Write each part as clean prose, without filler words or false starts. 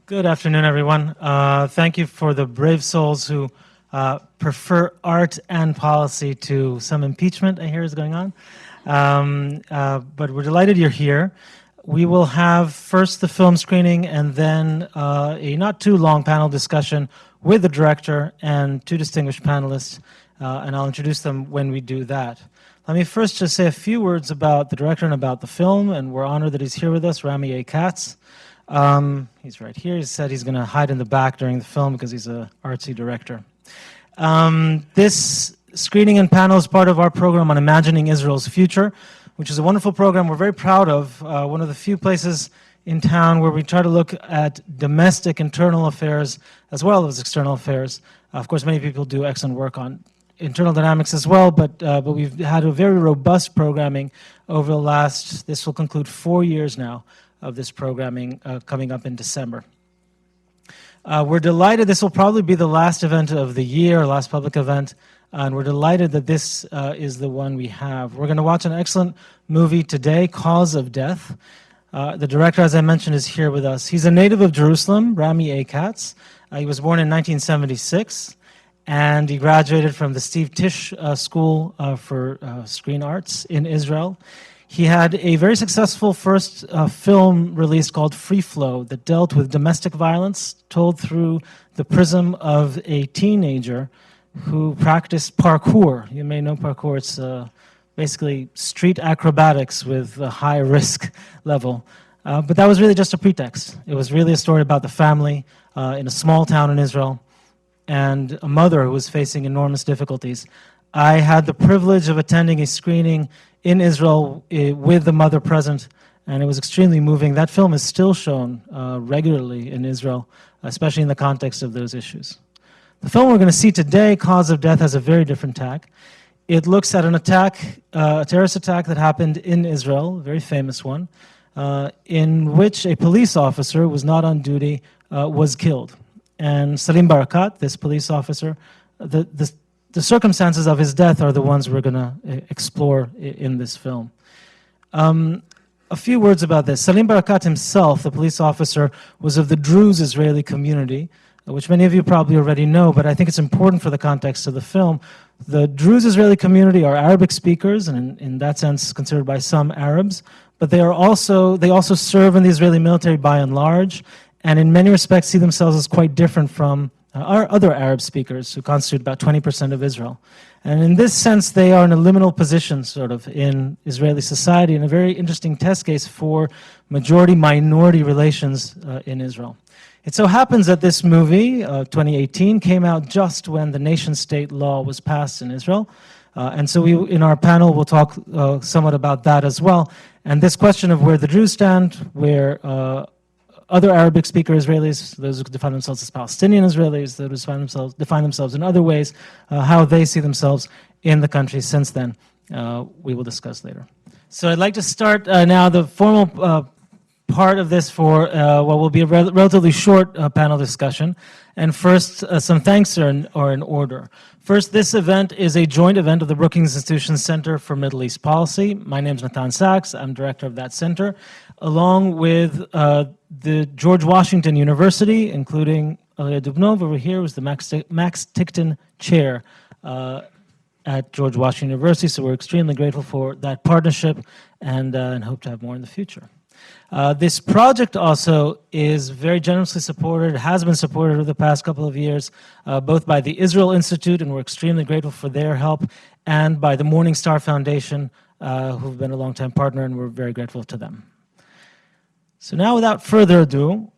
Good afternoon, everyone. Thank you for the brave souls who prefer art and policy to some impeachment I hear is going on. But we're delighted you're here. We will have first the film screening and then a not too long panel discussion with the director and two distinguished panelists, and I'll introduce them when we do that. Let me first just say a few words about the director and about the film, and we're honored that he's here with us, Rami A. Katz. He's right here. He said he's going to hide in the back during the film because he's an artsy director. This screening and panel is part of our program on imagining Israel's future, which is a wonderful program we're very proud of. One of the few places in town where we try to look at domestic internal affairs as well as external affairs. Of course, many people do excellent work on internal dynamics as well, but we've had a very robust programming over the last, this will conclude 4 years now, of this programming coming up in December. We're delighted this will probably be the last event of the year, last public event, and we're delighted that this is the one we have. We're going to watch an excellent movie today, Cause of Death. The director, as I mentioned, is here with us. He's a native of Jerusalem, Rami A. Katz. He was born in 1976, and he graduated from the Steve Tisch School for Screen Arts in Israel. He had a very successful first film released called Free Flow that dealt with domestic violence, told through the prism of a teenager who practiced parkour. You may know parkour. It's basically street acrobatics with a high risk level. But that was really just a pretext. It was really a story about the family in a small town in Israel and a mother who was facing enormous difficulties. I had the privilege of attending a screening in Israel with the mother present, and it was extremely moving. That film is still shown regularly in Israel, especially in the context of those issues. The film we're going to see today, Cause of Death, has a very different tack. It looks at an attack, a terrorist attack that happened in Israel, a very famous one, in which a police officer who was not on duty was killed. And Salim Barakat, this police officer, the circumstances of his death are the ones we're going to explore in this film. A few words about this. Salim Barakat himself, the police officer, was of the Druze Israeli community, which many of you probably already know, but I think it's important for the context of the film. The Druze Israeli community are Arabic speakers, and in that sense considered by some Arabs, but they also serve in the Israeli military by and large, and in many respects see themselves as quite different from our other Arab speakers who constitute about 20% of Israel. And in this sense, they are in a liminal position, sort of, in Israeli society, and a very interesting test case for majority-minority relations in Israel. It so happens that this movie, 2018, came out just when the nation-state law was passed in Israel. And so in our panel, we'll talk somewhat about that as well. And this question of where the Jews stand, where other Arabic speaker Israelis, those who define themselves as Palestinian Israelis, those who define themselves in other ways, how they see themselves in the country since then, we will discuss later. So I'd like to start now the formal part of this for what will be a relatively short panel discussion. And first, some thanks are in order. First, this event is a joint event of the Brookings Institution Center for Middle East Policy. My name is Natan Sachs. I'm director of that center, along with the George Washington University, including Alia Dubnov over here, who's the Max Tickton Chair at George Washington University. So we're extremely grateful for that partnership and hope to have more in the future. This project also is very generously supported, has been supported over the past couple of years, both by the Israel Institute, and we're extremely grateful for their help, and by the Morning Star Foundation, who've been a longtime partner, and we're very grateful to them. So now, without further ado,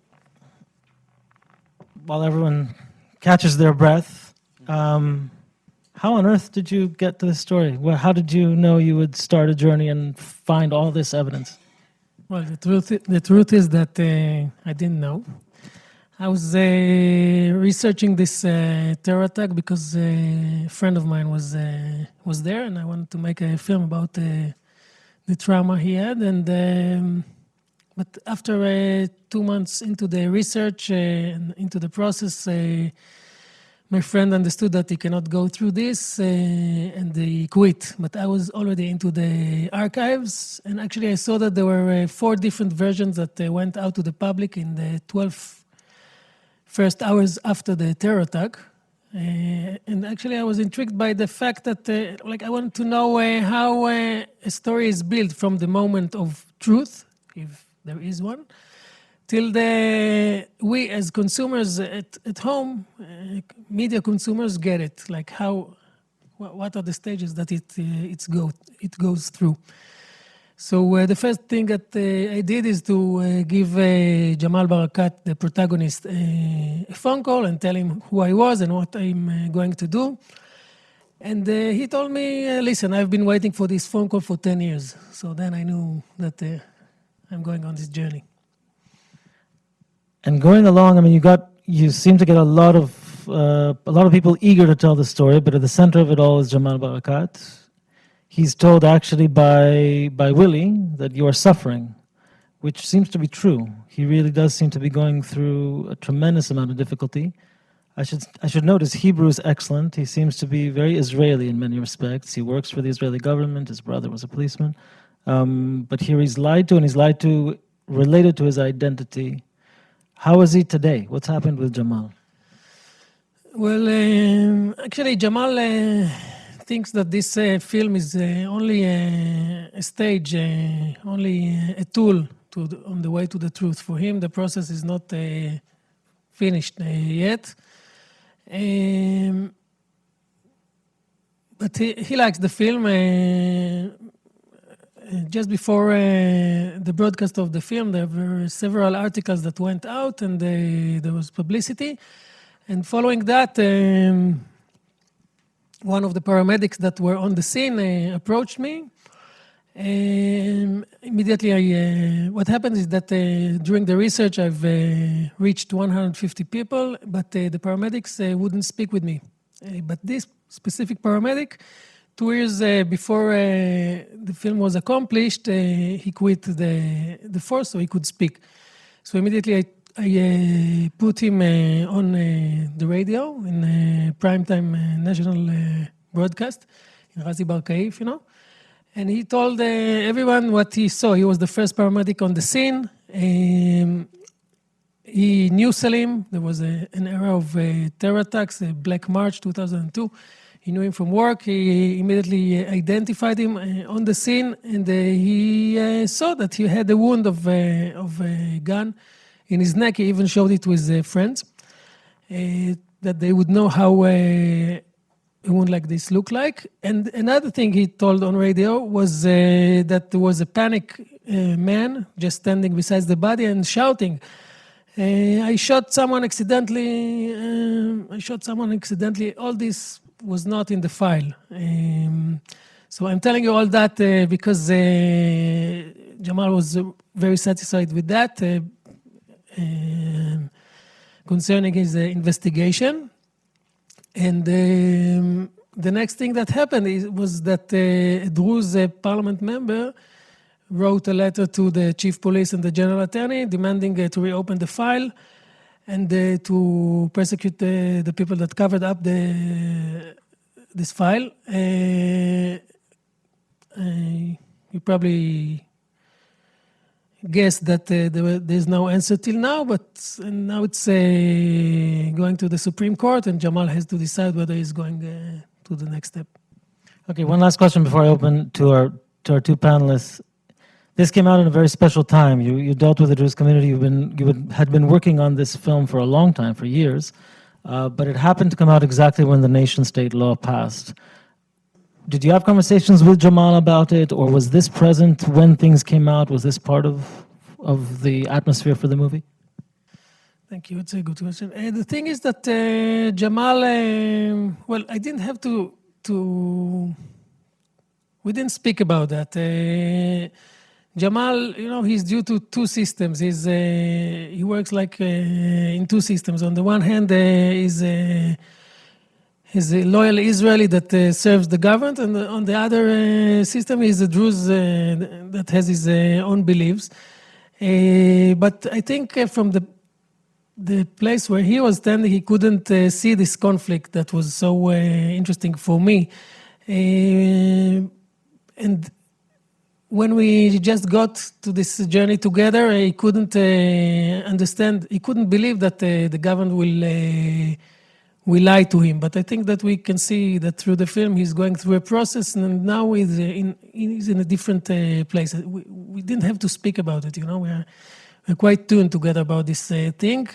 while everyone catches their breath, how on earth did you get to this story? How did you know you would start a journey and find all this evidence? Well, the truth is that I didn't know. I was researching this terror attack because a friend of mine was there, and I wanted to make a film about the trauma he had. And but after 2 months into the research and into the process, my friend understood that he cannot go through this, and he quit. But I was already into the archives, and actually I saw that there were 4 different versions that went out to the public in the 12 first hours after the terror attack. And actually, I was intrigued by the fact that, I wanted to know how a story is built from the moment of truth, if there is one, till we as consumers at home, media consumers, get it. Like what are the stages that it goes through. So the first thing that I did is to give Jamal Barakat, the protagonist, a phone call and tell him who I was and what I'm going to do. And he told me, listen, I've been waiting for this phone call for 10 years. So then I knew that I'm going on this journey. And going along, I mean, you seem to get a lot of people eager to tell the story, but at the center of it all is Jamal Barakat. He's told actually by Willie that you are suffering, which seems to be true. He really does seem to be going through a tremendous amount of difficulty. I should note his Hebrew is excellent. He seems to be very Israeli in many respects. He works for the Israeli government. His brother was a policeman. But here he's lied to, and he's lied to related to his identity. How is he today? What's happened with Jamal? Well, actually, Jamal thinks that this film is only a stage, only a tool on the way to the truth. For him, the process is not finished yet. But he likes the film. Just before the broadcast of the film, there were several articles that went out, and there was publicity. And following that, one of the paramedics that were on the scene approached me. Immediately, what happened is that during the research, I've reached 150 people, but the paramedics wouldn't speak with me. But this specific paramedic, 2 years before the film was accomplished, he quit the force so he could speak. So immediately I put him on the radio in a primetime national broadcast in Razi Bar Kaif, and he told everyone what he saw. He was the first paramedic on the scene. He knew Salim. There was an era of terror attacks, Black March 2002. He knew him from work. He immediately identified him on the scene, and he saw that he had a wound of a gun in his neck. He even showed it to his friends, that they would know how a wound like this looked like. And another thing he told on radio was that there was a panic man just standing beside the body and shouting, I shot someone accidentally. All this was not in the file. So I'm telling you all that because Jamal was very satisfied with that concerning his investigation. And the next thing that happened was that a Druze parliament member wrote a letter to the chief police and the general attorney demanding to reopen the file and to prosecute the people that covered up this file. You probably guess that there's no answer till now, but now it's going to the Supreme Court, and Jamal has to decide whether he's going to the next step. Okay, one last question before I open to our two panelists. This came out in a very special time. You dealt with the Jewish community. You had been working on this film for a long time, for years, but it happened to come out exactly when the nation-state law passed. Did you have conversations with Jamal about it, or was this present when things came out? Was this part of the atmosphere for the movie? Thank you. It's a good question. The thing is that Jamal, well, I didn't have to. We didn't speak about that. Jamal, he's due to two systems. He works like in two systems. On the one hand, he's a loyal Israeli that serves the government, and on the other system, he's a Druze that has his own beliefs. But I think from the place where he was standing, he couldn't see this conflict that was so interesting for me. And when we just got to this journey together, he couldn't understand, he couldn't believe that the government will lie to him. But I think that we can see that through the film, he's going through a process, and now he's in a different place. We didn't have to speak about it, you know. We're quite tuned together about this thing.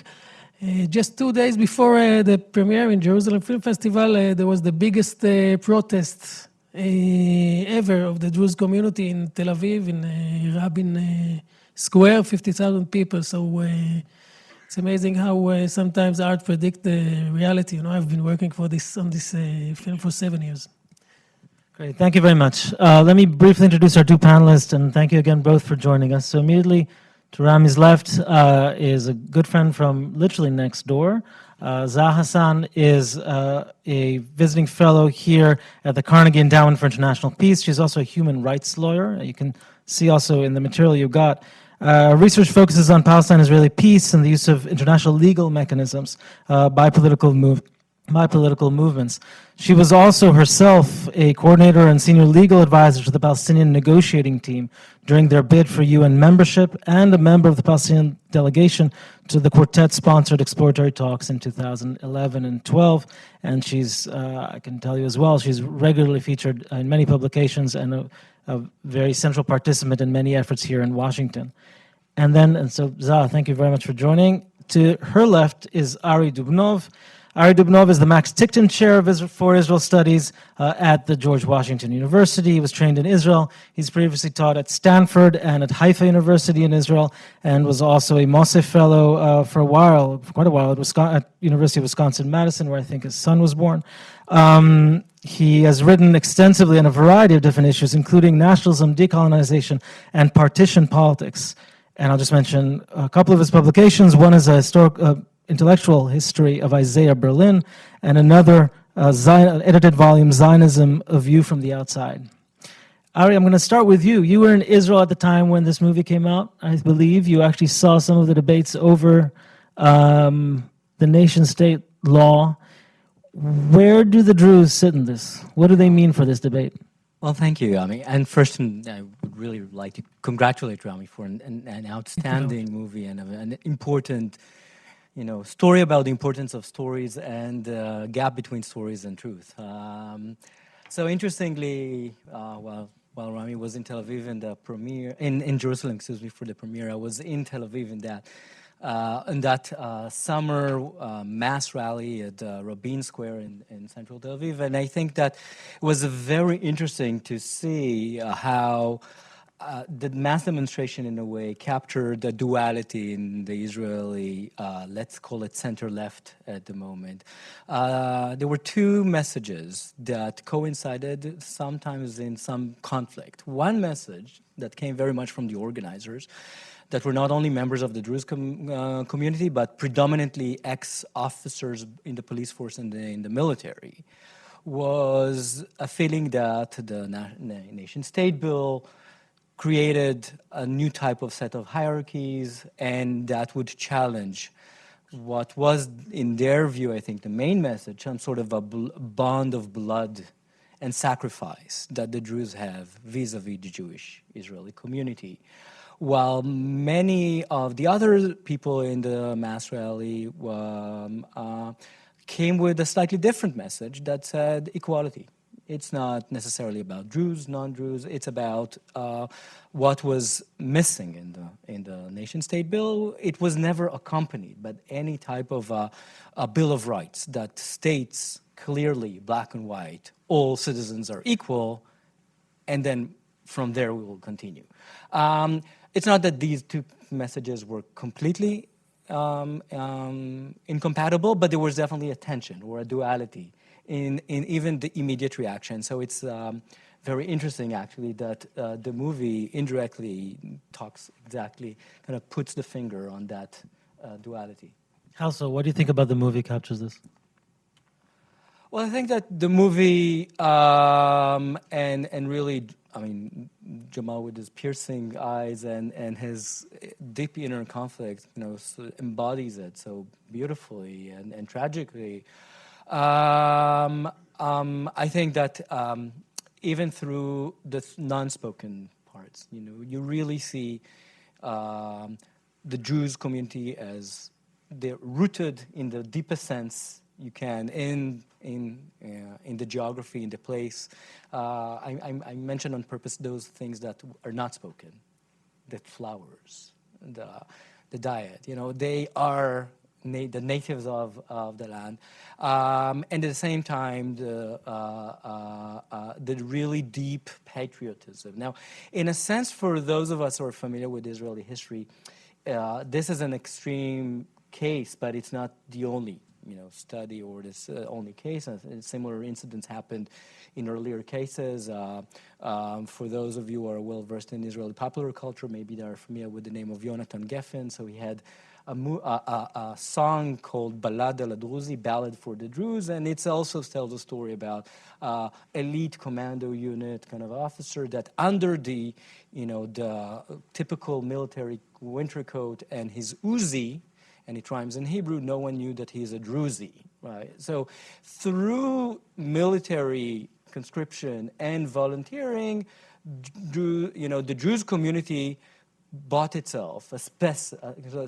Just 2 days before the premiere in Jerusalem Film Festival, there was the biggest protest ever of the Druze community in Tel Aviv, in Rabin Square, 50,000 people. So it's amazing how sometimes art predicts the reality. You know, I've been working on this film for 7 years. Great, thank you very much. Let me briefly introduce our two panelists, and thank you again both for joining us. So immediately to Rami's left is a good friend from literally next door. Zaha Hassan is a visiting fellow here at the Carnegie Endowment for International Peace. She's also a human rights lawyer. You can see also in the material you got. Research focuses on Palestine-Israeli peace and the use of international legal mechanisms by political movements. She was also herself a coordinator and senior legal advisor to the Palestinian negotiating team during their bid for UN membership, and a member of the Palestinian delegation to the Quartet-sponsored exploratory talks in 2011 and 12. And she's, I can tell you as well, she's regularly featured in many publications and a very central participant in many efforts here in Washington. And so Zaha, thank you very much for joining. To her left is Ari Dubnov. Ari Dubnov is the Max Tickton Chair for Israel Studies at the George Washington University. He was trained in Israel. He's previously taught at Stanford and at Haifa University in Israel, and was also a Moshe Fellow for quite a while, at University of Wisconsin-Madison, where I think his son was born. He has written extensively on a variety of different issues, including nationalism, decolonization, and partition politics. And I'll just mention a couple of his publications. One is a intellectual history of Isaiah Berlin, and another edited volume, Zionism, A View from the Outside. Ari, I'm going to start with you. You were in Israel at the time when this movie came out, I believe. You actually saw some of the debates over the nation-state law. Where do the Druze sit in this? What do they mean for this debate? Well, thank you, Rami. And first, I would really like to congratulate Rami for an outstanding movie and an important, story about the importance of stories and the gap between stories and truth. So interestingly, while Rami was in Tel Aviv in the premiere, in Jerusalem, for the premiere, I was in Tel Aviv in that summer mass rally at Rabin Square in central Tel Aviv. And I think that it was very interesting to see how the mass demonstration, in a way, captured the duality in the Israeli, let's call it center-left at the moment. There were two messages that coincided, sometimes in some conflict. One message that came very much from the organizers, that were not only members of the Druze community, but predominantly ex-officers in the police force and in the military, was a feeling that the nation-state bill created a new type of set of hierarchies, and that would challenge what was, in their view, I think, the main message, some sort of a bond of blood and sacrifice that the Druze have vis-a-vis the Jewish Israeli community. While many of the other people in the mass rally came with a slightly different message that said equality. It's not necessarily about Druze, non-Druze. It's about what was missing in the nation-state bill. It was never accompanied by any type of a Bill of Rights that states clearly, black and white, all citizens are equal, and then from there we will continue. It's not that these two messages were completely incompatible, but there was definitely a tension or a duality in even the immediate reaction. So it's very interesting, actually, that the movie indirectly talks exactly, kind of puts the finger on that duality. How so? What do you think about the movie captures this? Well, I think that the movie and really, I mean, Jamal with his piercing eyes and his deep inner conflict, embodies it so beautifully and tragically. I think that even through the non-spoken part starts. You really see the Jews community as they're rooted in the deepest sense you can in the geography, in the place. I mentioned on purpose those things that are not spoken, the flowers, the diet. They are the natives of the land, and at the same time the really deep patriotism. Now, in a sense, for those of us who are familiar with Israeli history, this is an extreme case, but it's not the only study or this only case. Similar incidents happened in earlier cases. For those of you who are well versed in Israeli popular culture, maybe they are familiar with the name of Yonatan Geffen. So he had a song called Ballad al Druzi, Ballad for the Druze, and it also tells a story about elite commando unit kind of officer that under the typical military winter coat and his Uzi, and it rhymes in Hebrew, no one knew that he's a Druzi, right? So through military conscription and volunteering, the Druze community bought itself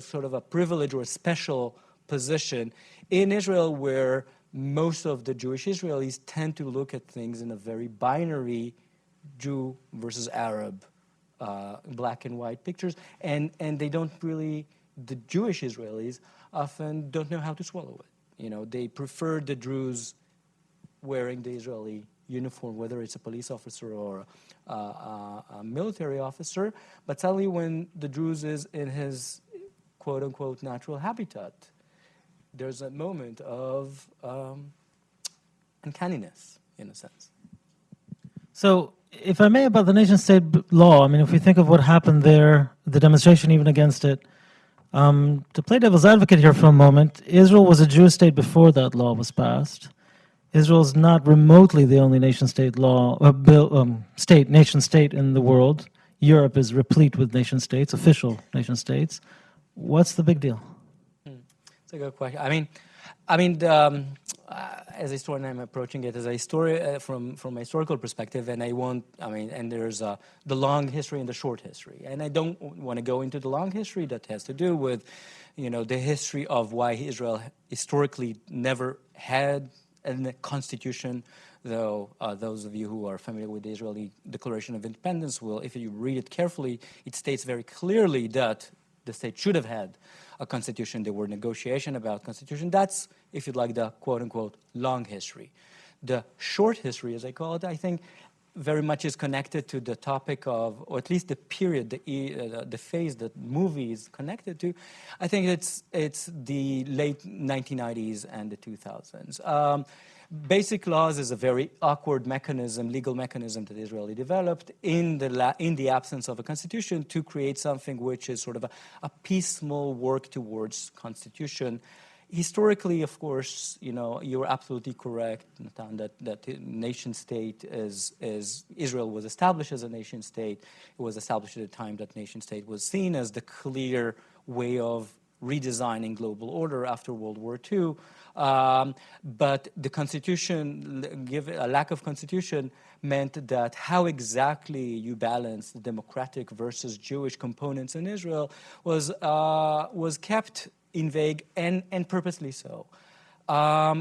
sort of a privilege or a special position in Israel, where most of the Jewish Israelis tend to look at things in a very binary Jew versus Arab, black and white pictures, and they don't really, the Jewish Israelis often don't know how to swallow it. They prefer the Druze wearing the Israeli uniform, whether it's a police officer or a military officer. But sadly, when the Druze is in his quote-unquote natural habitat, there's a moment of uncanniness, in a sense. So, if I may, about the nation-state law, I mean, if we think of what happened there, the demonstration even against it, to play devil's advocate here for a moment, Israel was a Jewish state before that law was passed. Israel is not remotely the only nation-state nation-state in the world. Europe is replete with nation-states, official nation-states. What's the big deal? It's a good question. As a historian, I'm approaching it as a story from a historical perspective, and and there's the long history and the short history. And I don't want to go into the long history that has to do with, the history of why Israel historically never had a constitution, though those of you who are familiar with the Israeli Declaration of Independence will, if you read it carefully, it states very clearly that the state should have had a constitution. There were negotiations about constitution. That's, if you'd like, the quote-unquote long history. The short history, as I call it, I think very much is connected to the topic of, or at least the period, the phase that movie is connected to. I think it's the late 1990s and the 2000s. Basic laws is a very awkward mechanism, legal mechanism that Israeli developed in the absence of a constitution to create something which is sort of a piecemeal work towards constitution. Historically, of course, you're absolutely correct, Natan, that nation state is Israel was established as a nation state. It was established at a time that nation state was seen as the clear way of redesigning global order after World War II. But the constitution, a lack of constitution, meant that how exactly you balance the democratic versus Jewish components in Israel was kept in vague and purposely so. There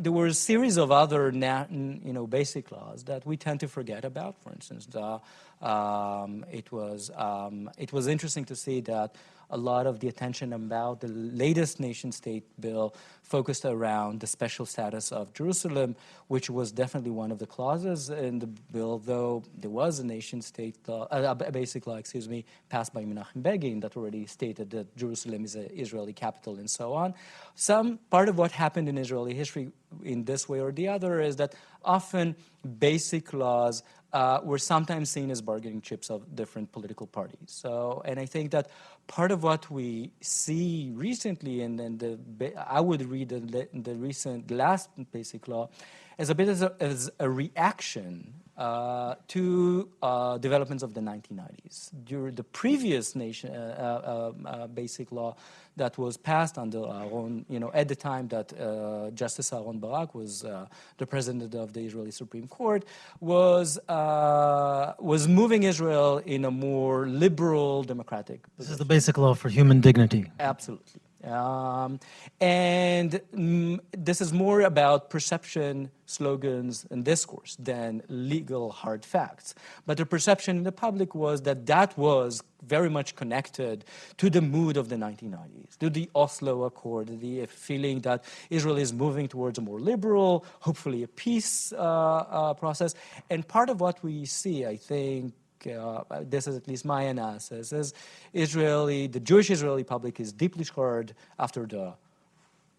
were a series of other basic laws that we tend to forget about. For instance, it was interesting to see that a lot of the attention about the latest nation-state bill focused around the special status of Jerusalem, which was definitely one of the clauses in the bill, though there was a nation-state law, a basic law, passed by Menachem Begin that already stated that Jerusalem is an Israeli capital and so on. Some part of what happened in Israeli history in this way or the other is that often basic laws were sometimes seen as bargaining chips of different political parties. So, and I think that part of what we see recently, and then I would read the last basic law as a bit as a reaction to developments of the 1990s. During the previous basic law that was passed under Aaron, at the time that Justice Aaron Barak was the president of the Israeli Supreme Court, was moving Israel in a more liberal, democratic position. This is the basic law for human dignity. Absolutely. And this is more about perception, slogans, and discourse than legal hard facts. But the perception in the public was that that was very much connected to the mood of the 1990s, to the Oslo Accord, the feeling that Israel is moving towards a more liberal, hopefully a peace process. And part of what we see, I think, this is at least my analysis, is the Jewish Israeli public is deeply scarred after the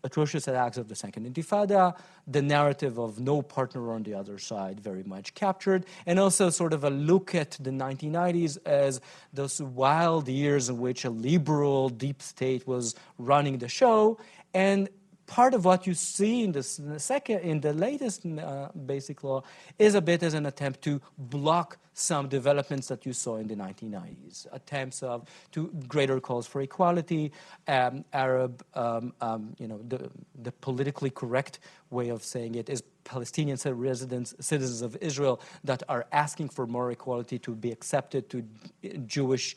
atrocious attacks of the Second Intifada, the narrative of no partner on the other side very much captured, and also sort of a look at the 1990s as those wild years in which a liberal deep state was running the show. And part of what you see in the latest basic law is a bit as an attempt to block some developments that you saw in the 1990s, attempts to greater calls for equality, Arab, the politically correct way of saying it is Palestinian citizens of Israel that are asking for more equality to be accepted to Jewish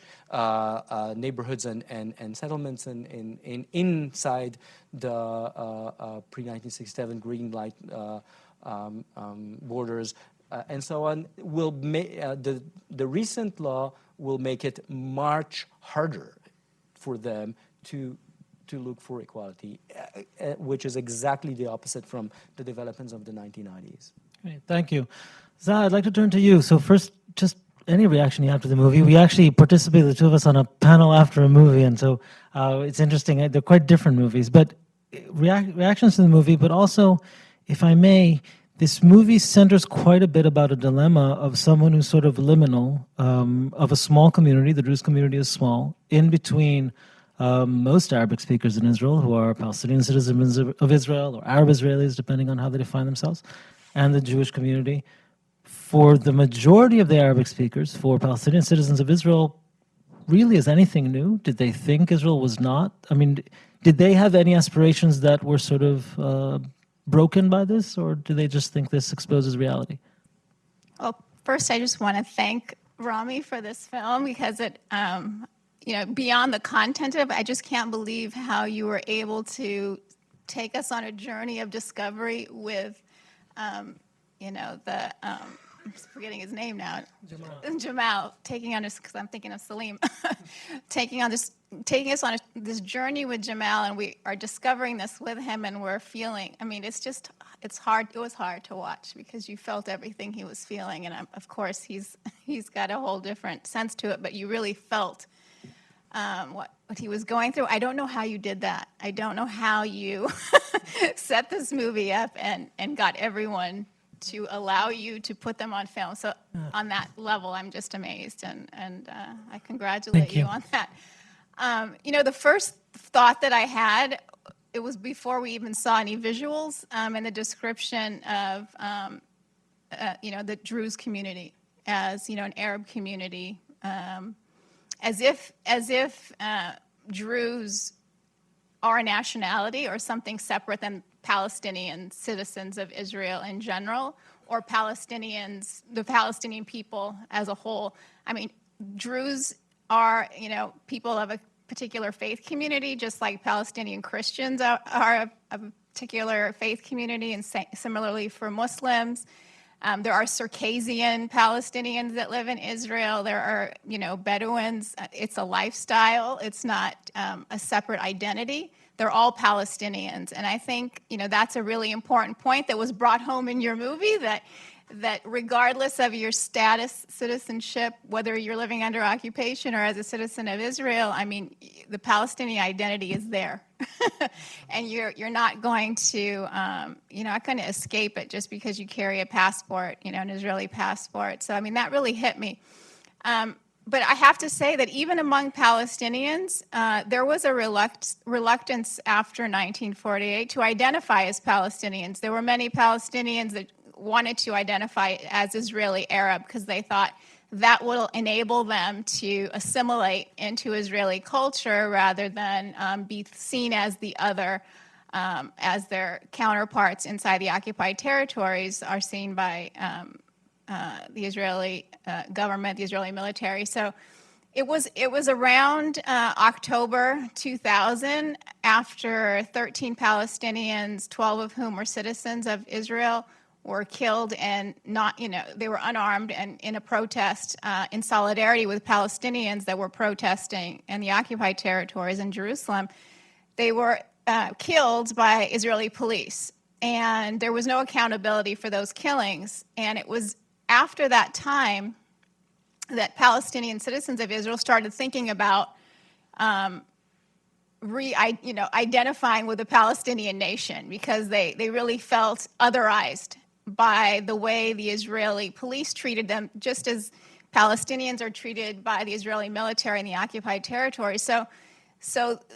neighborhoods and settlements inside the pre-1967 green light borders and so on. Will the recent law will make it much harder for them to look for equality, which is exactly the opposite from the developments of the 1990s. Great, thank you. Zah, I'd like to turn to you. So first, just any reaction you have to the movie. We actually participated, the two of us, on a panel after a movie, and so it's interesting. They're quite different movies, but reactions to the movie, but also, if I may, this movie centers quite a bit about a dilemma of someone who's sort of liminal, of a small community, the Druze community is small, in between most Arabic speakers in Israel, who are Palestinian citizens of Israel or Arab Israelis, depending on how they define themselves, and the Jewish community. For the majority of the Arabic speakers, for Palestinian citizens of Israel, really, is anything new? Did they think Israel was not? I mean, did they have any aspirations that were sort of broken by this, or do they just think this exposes reality? Well, first, I just want to thank Rami for this film because it, beyond the content of it, I just can't believe how you were able to take us on a journey of discovery with, I'm forgetting his name now. Jamal, taking on this, because I'm thinking of Salim, taking us on this journey with Jamal, and we are discovering this with him, and we're feeling, I mean, it's hard, it was hard to watch because you felt everything he was feeling, and of course, he's got a whole different sense to it, but you really felt what he was going through. I don't know how you did that. I don't know how you set this movie up and got everyone to allow you to put them on film. So on that level, I'm just amazed, and I congratulate you on that. The first thought that I had, it was before we even saw any visuals, and the description of the Druze community as an Arab community, as if Druze are a nationality or something separate than Palestinian citizens of Israel in general, or the Palestinian people as a whole. I mean, Druze are, people of a particular faith community, just like Palestinian Christians are a particular faith community, and similarly for Muslims. There are Circassian Palestinians that live in Israel. There are, Bedouins. It's a lifestyle. It's not a separate identity. They're all Palestinians. And I think, that's a really important point that was brought home in your movie, that regardless of your status, citizenship, whether you're living under occupation or as a citizen of Israel, I mean, the Palestinian identity is there. And you're not going to, not going to escape it just because you carry a passport, an Israeli passport. So, I mean, that really hit me. but I have to say that even among Palestinians, there was a reluctance after 1948 to identify as Palestinians. There were many Palestinians that wanted to identify as Israeli Arab because they thought that will enable them to assimilate into Israeli culture rather than be seen as the other, as their counterparts inside the occupied territories are seen by the Israeli government, the Israeli military. So it was around October 2000, after 13 Palestinians, 12 of whom were citizens of Israel, were killed, and they were unarmed and in a protest in solidarity with Palestinians that were protesting in the occupied territories in Jerusalem. They were killed by Israeli police, and there was no accountability for those killings. And it was after that time that Palestinian citizens of Israel started thinking about identifying with the Palestinian nation, because they really felt otherized by the way the Israeli police treated them, just as Palestinians are treated by the Israeli military in the occupied territory. So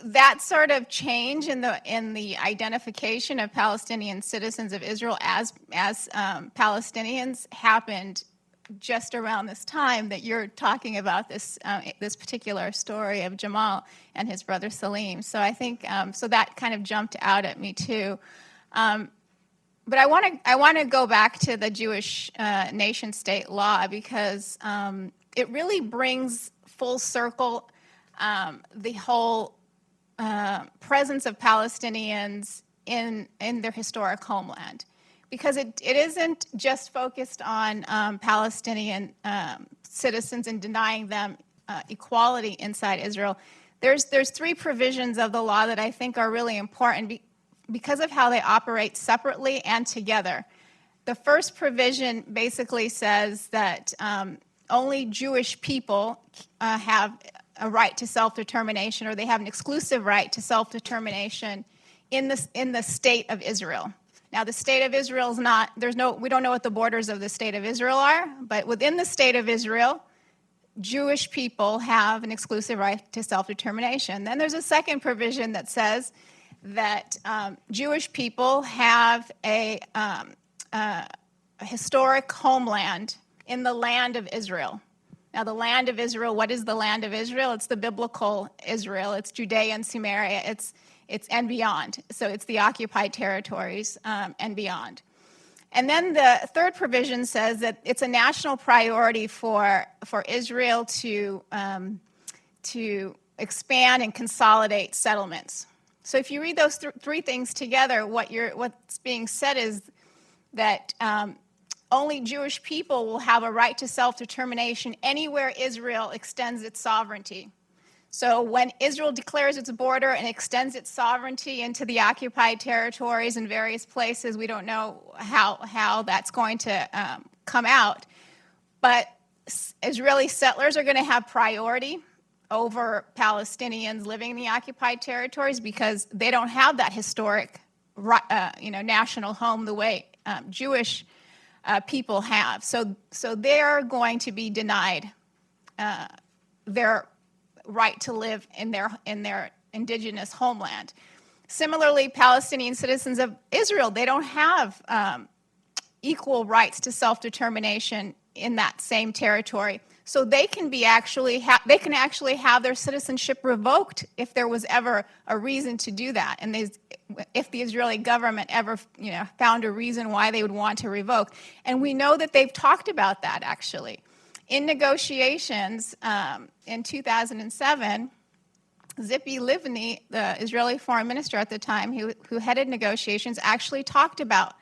that sort of change in the identification of Palestinian citizens of Israel as Palestinians happened just around this time that you're talking about this particular story of Jamal and his brother Salim. So I think so that kind of jumped out at me too. But I want to go back to the Jewish nation-state law, because it really brings full circle the whole presence of Palestinians in their historic homeland, because it isn't just focused on Palestinian citizens and denying them equality inside Israel. There's three provisions of the law that I think are really important because of how they operate separately and together. The first provision basically says that only Jewish people have a right to self-determination, or they have an exclusive right to self-determination in the state of Israel. Now, the state of Israel is not, we don't know what the borders of the state of Israel are, but within the state of Israel, Jewish people have an exclusive right to self-determination. Then there's a second provision that says that Jewish people have a historic homeland in the land of Israel. Now, the land of Israel, what is the land of Israel? It's the biblical Israel. It's Judea and Samaria. It's and beyond. So it's the occupied territories and beyond. And then the third provision says that it's a national priority for Israel to expand and consolidate settlements. So if you read those three things together, what's being said is that only Jewish people will have a right to self-determination anywhere Israel extends its sovereignty. So when Israel declares its border and extends its sovereignty into the occupied territories in various places, we don't know how that's going to come out. But Israeli settlers are going to have priority over Palestinians living in the occupied territories, because they don't have that historic national home the way Jewish people have. So they're going to be denied their right to live in their indigenous homeland. Similarly, Palestinian citizens of Israel, they don't have equal rights to self-determination in that same territory. So they can actually have their citizenship revoked if there was ever a reason to do that, and if the Israeli government ever found a reason why they would want to revoke. And we know that they've talked about that actually. In negotiations in 2007, Tzipi Livni, the Israeli foreign minister at the time, who headed negotiations, actually talked about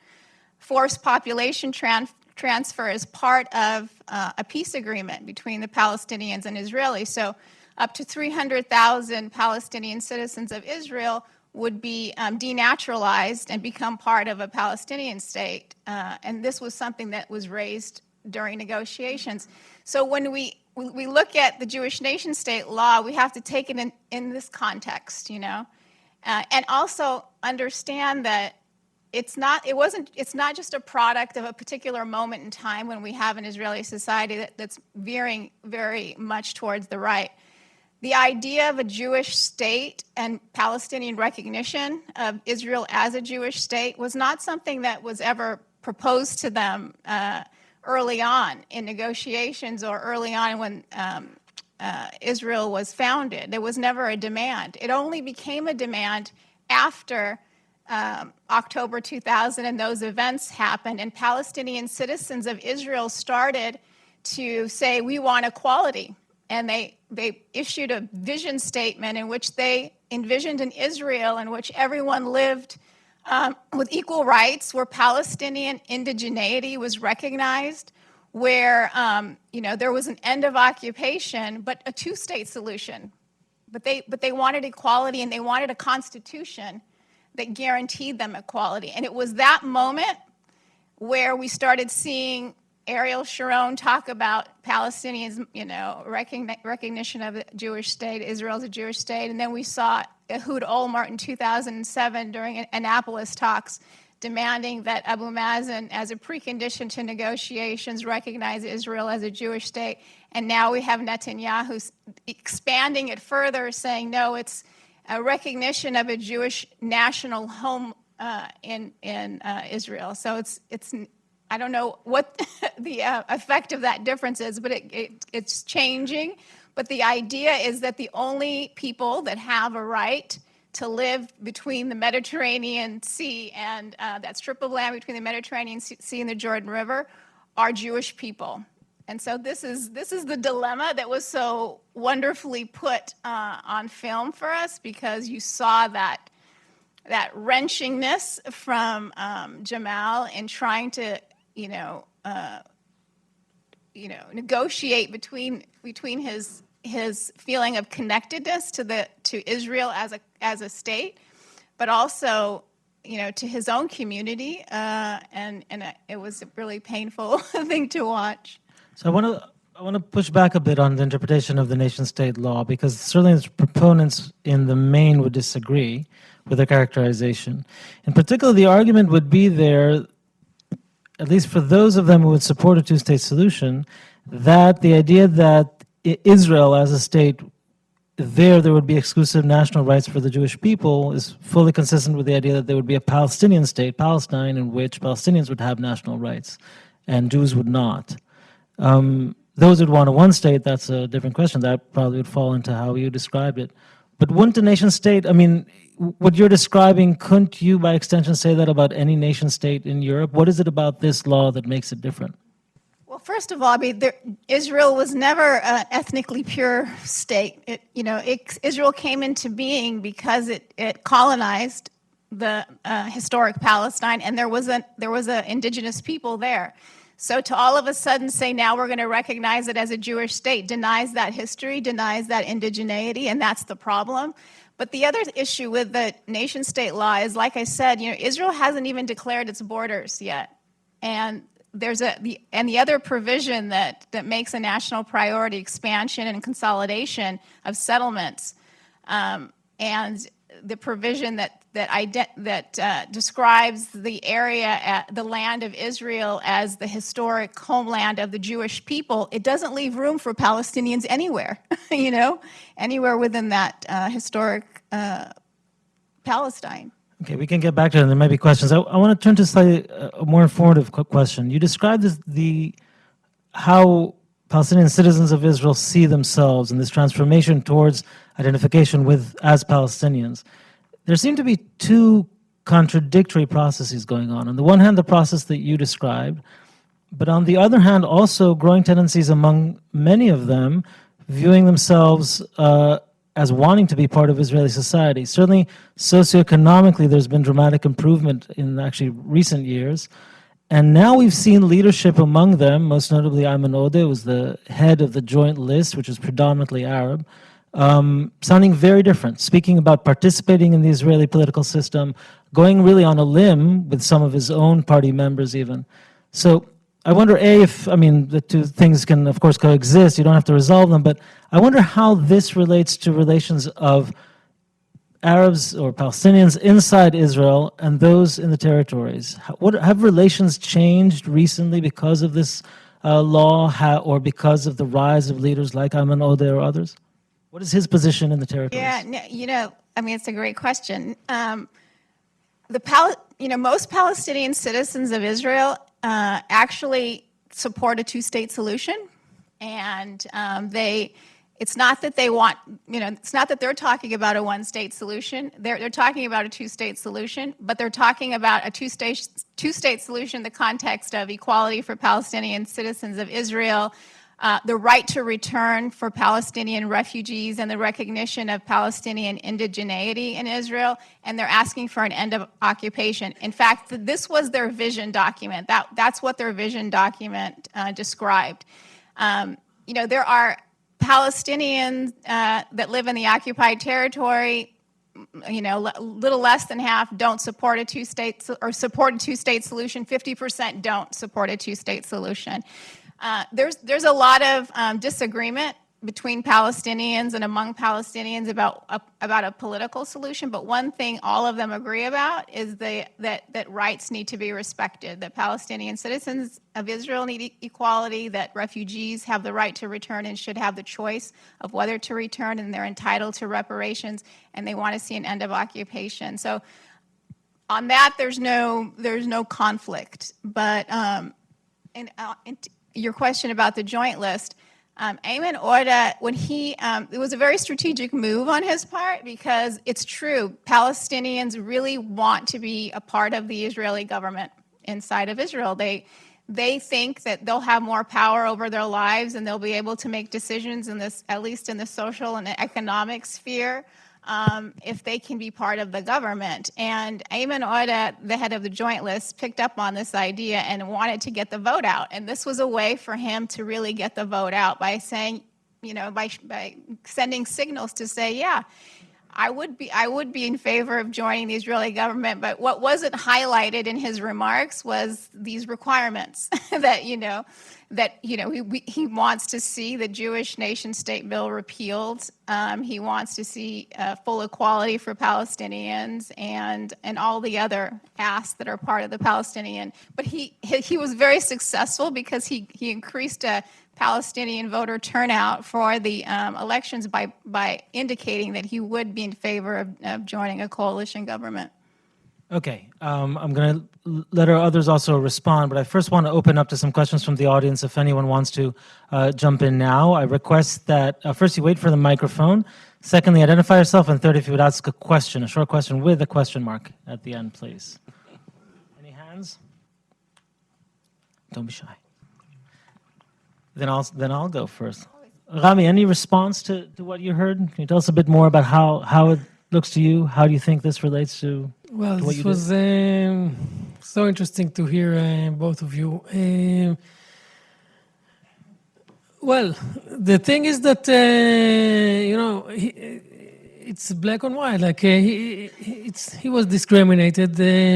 forced population transfer as part of a peace agreement between the Palestinians and Israelis. So up to 300,000 Palestinian citizens of Israel would be denaturalized and become part of a Palestinian state. And this was something that was raised during negotiations. So when we look at the Jewish nation-state law, we have to take it in this context, and also understand that it's not just a product of a particular moment in time when we have an Israeli society that's veering very much towards the right. The idea of a Jewish state and Palestinian recognition of Israel as a Jewish state was not something that was ever proposed to them early on in negotiations or early on when Israel was founded. There was never a demand. It only became a demand after October 2000 and those events happened, and Palestinian citizens of Israel started to say, we want equality. And they issued a vision statement in which they envisioned an Israel in which everyone lived with equal rights, where Palestinian indigeneity was recognized, where there was an end of occupation, but a two-state solution. But they wanted equality, and they wanted a constitution that guaranteed them equality. And it was that moment where we started seeing Ariel Sharon talk about Palestinians, recognition of a Jewish state, Israel as a Jewish state, and then we saw Ehud Olmert in 2007 during Annapolis talks demanding that Abu Mazen, as a precondition to negotiations, recognize Israel as a Jewish state. And now we have Netanyahu expanding it further, saying, no, it's a recognition of a Jewish national home in Israel. So it's I don't know what the effect of that difference is, but it's changing. But the idea is that the only people that have a right to live between the Mediterranean Sea and that strip of land between the Mediterranean Sea and the Jordan River are Jewish people. And so this is the dilemma that was so wonderfully put on film for us, because you saw that wrenchingness from Jamal in trying to negotiate between his feeling of connectedness to Israel as a state, but also to his own community, and it was a really painful thing to watch. So I want to push back a bit on the interpretation of the nation-state law, because certainly its proponents in the main would disagree with the characterization. In particular, the argument would be there, at least for those of them who would support a two-state solution, that the idea that Israel as a state, there would be exclusive national rights for the Jewish people is fully consistent with the idea that there would be a Palestinian state, Palestine, in which Palestinians would have national rights and Jews would not. Those who'd want a one state, that's a different question. That probably would fall into how you described it. But wouldn't a nation state, what you're describing, couldn't you by extension say that about any nation state in Europe? What is it about this law that makes it different? Well, first of all, Israel was never an ethnically pure state. Israel came into being because it colonized the historic Palestine, and there was a indigenous people there. So to all of a sudden say now we're going to recognize it as a Jewish state denies that history, denies that indigeneity, and that's the problem. But the other issue with the nation-state law is, like I said, Israel hasn't even declared its borders yet, and the other provision that makes a national priority expansion and consolidation of settlements, and the provision that describes the area, the land of Israel, as the historic homeland of the Jewish people, it doesn't leave room for Palestinians anywhere, anywhere within that historic Palestine. Okay, we can get back to it, and there might be questions. I want to turn to slightly a more informative question. You described how Palestinian citizens of Israel see themselves in this transformation towards identification as Palestinians. There seem to be two contradictory processes going on. On the one hand, the process that you described, but on the other hand, also growing tendencies among many of them viewing themselves as wanting to be part of Israeli society. Certainly, socioeconomically, there's been dramatic improvement in actually recent years. And now we've seen leadership among them, most notably Ayman Odeh, who was the head of the Joint List, which is predominantly Arab, sounding very different, speaking about participating in the Israeli political system, going really on a limb with some of his own party members even. So I wonder, the two things can, of course, coexist. You don't have to resolve them. But I wonder how this relates to relations of Arabs or Palestinians inside Israel and those in the territories. What have relations changed recently because of this law, or because of the rise of leaders like Ayman Odeh or others? What is his position in the territories? Yeah, I mean, it's a great question. Most Palestinian citizens of Israel actually support a two-state solution, and it's not that they want, it's not that they're talking about a one-state solution. They're talking about a two-state solution, but they're talking about a two-state solution in the context of equality for Palestinian citizens of Israel, the right to return for Palestinian refugees, and the recognition of Palestinian indigeneity in Israel, and they're asking for an end of occupation. In fact, this was their vision document. That's what their vision document described. There are Palestinians that live in the occupied territory. Little less than half don't support a two-state or support a two-state solution. 50% don't support a two-state solution. There's a lot of disagreement between Palestinians and among Palestinians about a political solution, but one thing all of them agree about is that rights need to be respected, that Palestinian citizens of Israel need equality, that refugees have the right to return and should have the choice of whether to return, and they're entitled to reparations, and they want to see an end of occupation. So on that, there's no conflict. But your question about the joint list, Ayman Odeh, it was a very strategic move on his part, because it's true, Palestinians really want to be a part of the Israeli government inside of Israel. They think that they'll have more power over their lives, and they'll be able to make decisions at least in the social and economic sphere, if they can be part of the government. And Ayman Odeh, the head of the Joint List, picked up on this idea and wanted to get the vote out. And this was a way for him to really get the vote out by saying, by sending signals to say, yeah, I would be in favor of joining the Israeli government. But what wasn't highlighted in his remarks was these requirements that he wants to see the Jewish nation-state bill repealed. He wants to see full equality for Palestinians and all the other asks that are part of the Palestinian. But he was very successful because he increased Palestinian voter turnout for the elections by indicating that he would be in favor of joining a coalition government. Okay, I'm going to let our others also respond, but I first want to open up to some questions from the audience if anyone wants to jump in now. I request that first you wait for the microphone, secondly identify yourself, and third if you would ask a question, a short question with a question mark at the end, please. Any hands? Don't be shy. Then I'll go first. Rami, any response to what you heard? Can you tell us a bit more about how it looks to you? How do you think this relates to Well, what this was so interesting to hear both of you. Well, the thing is that it's black and white. Like he was discriminated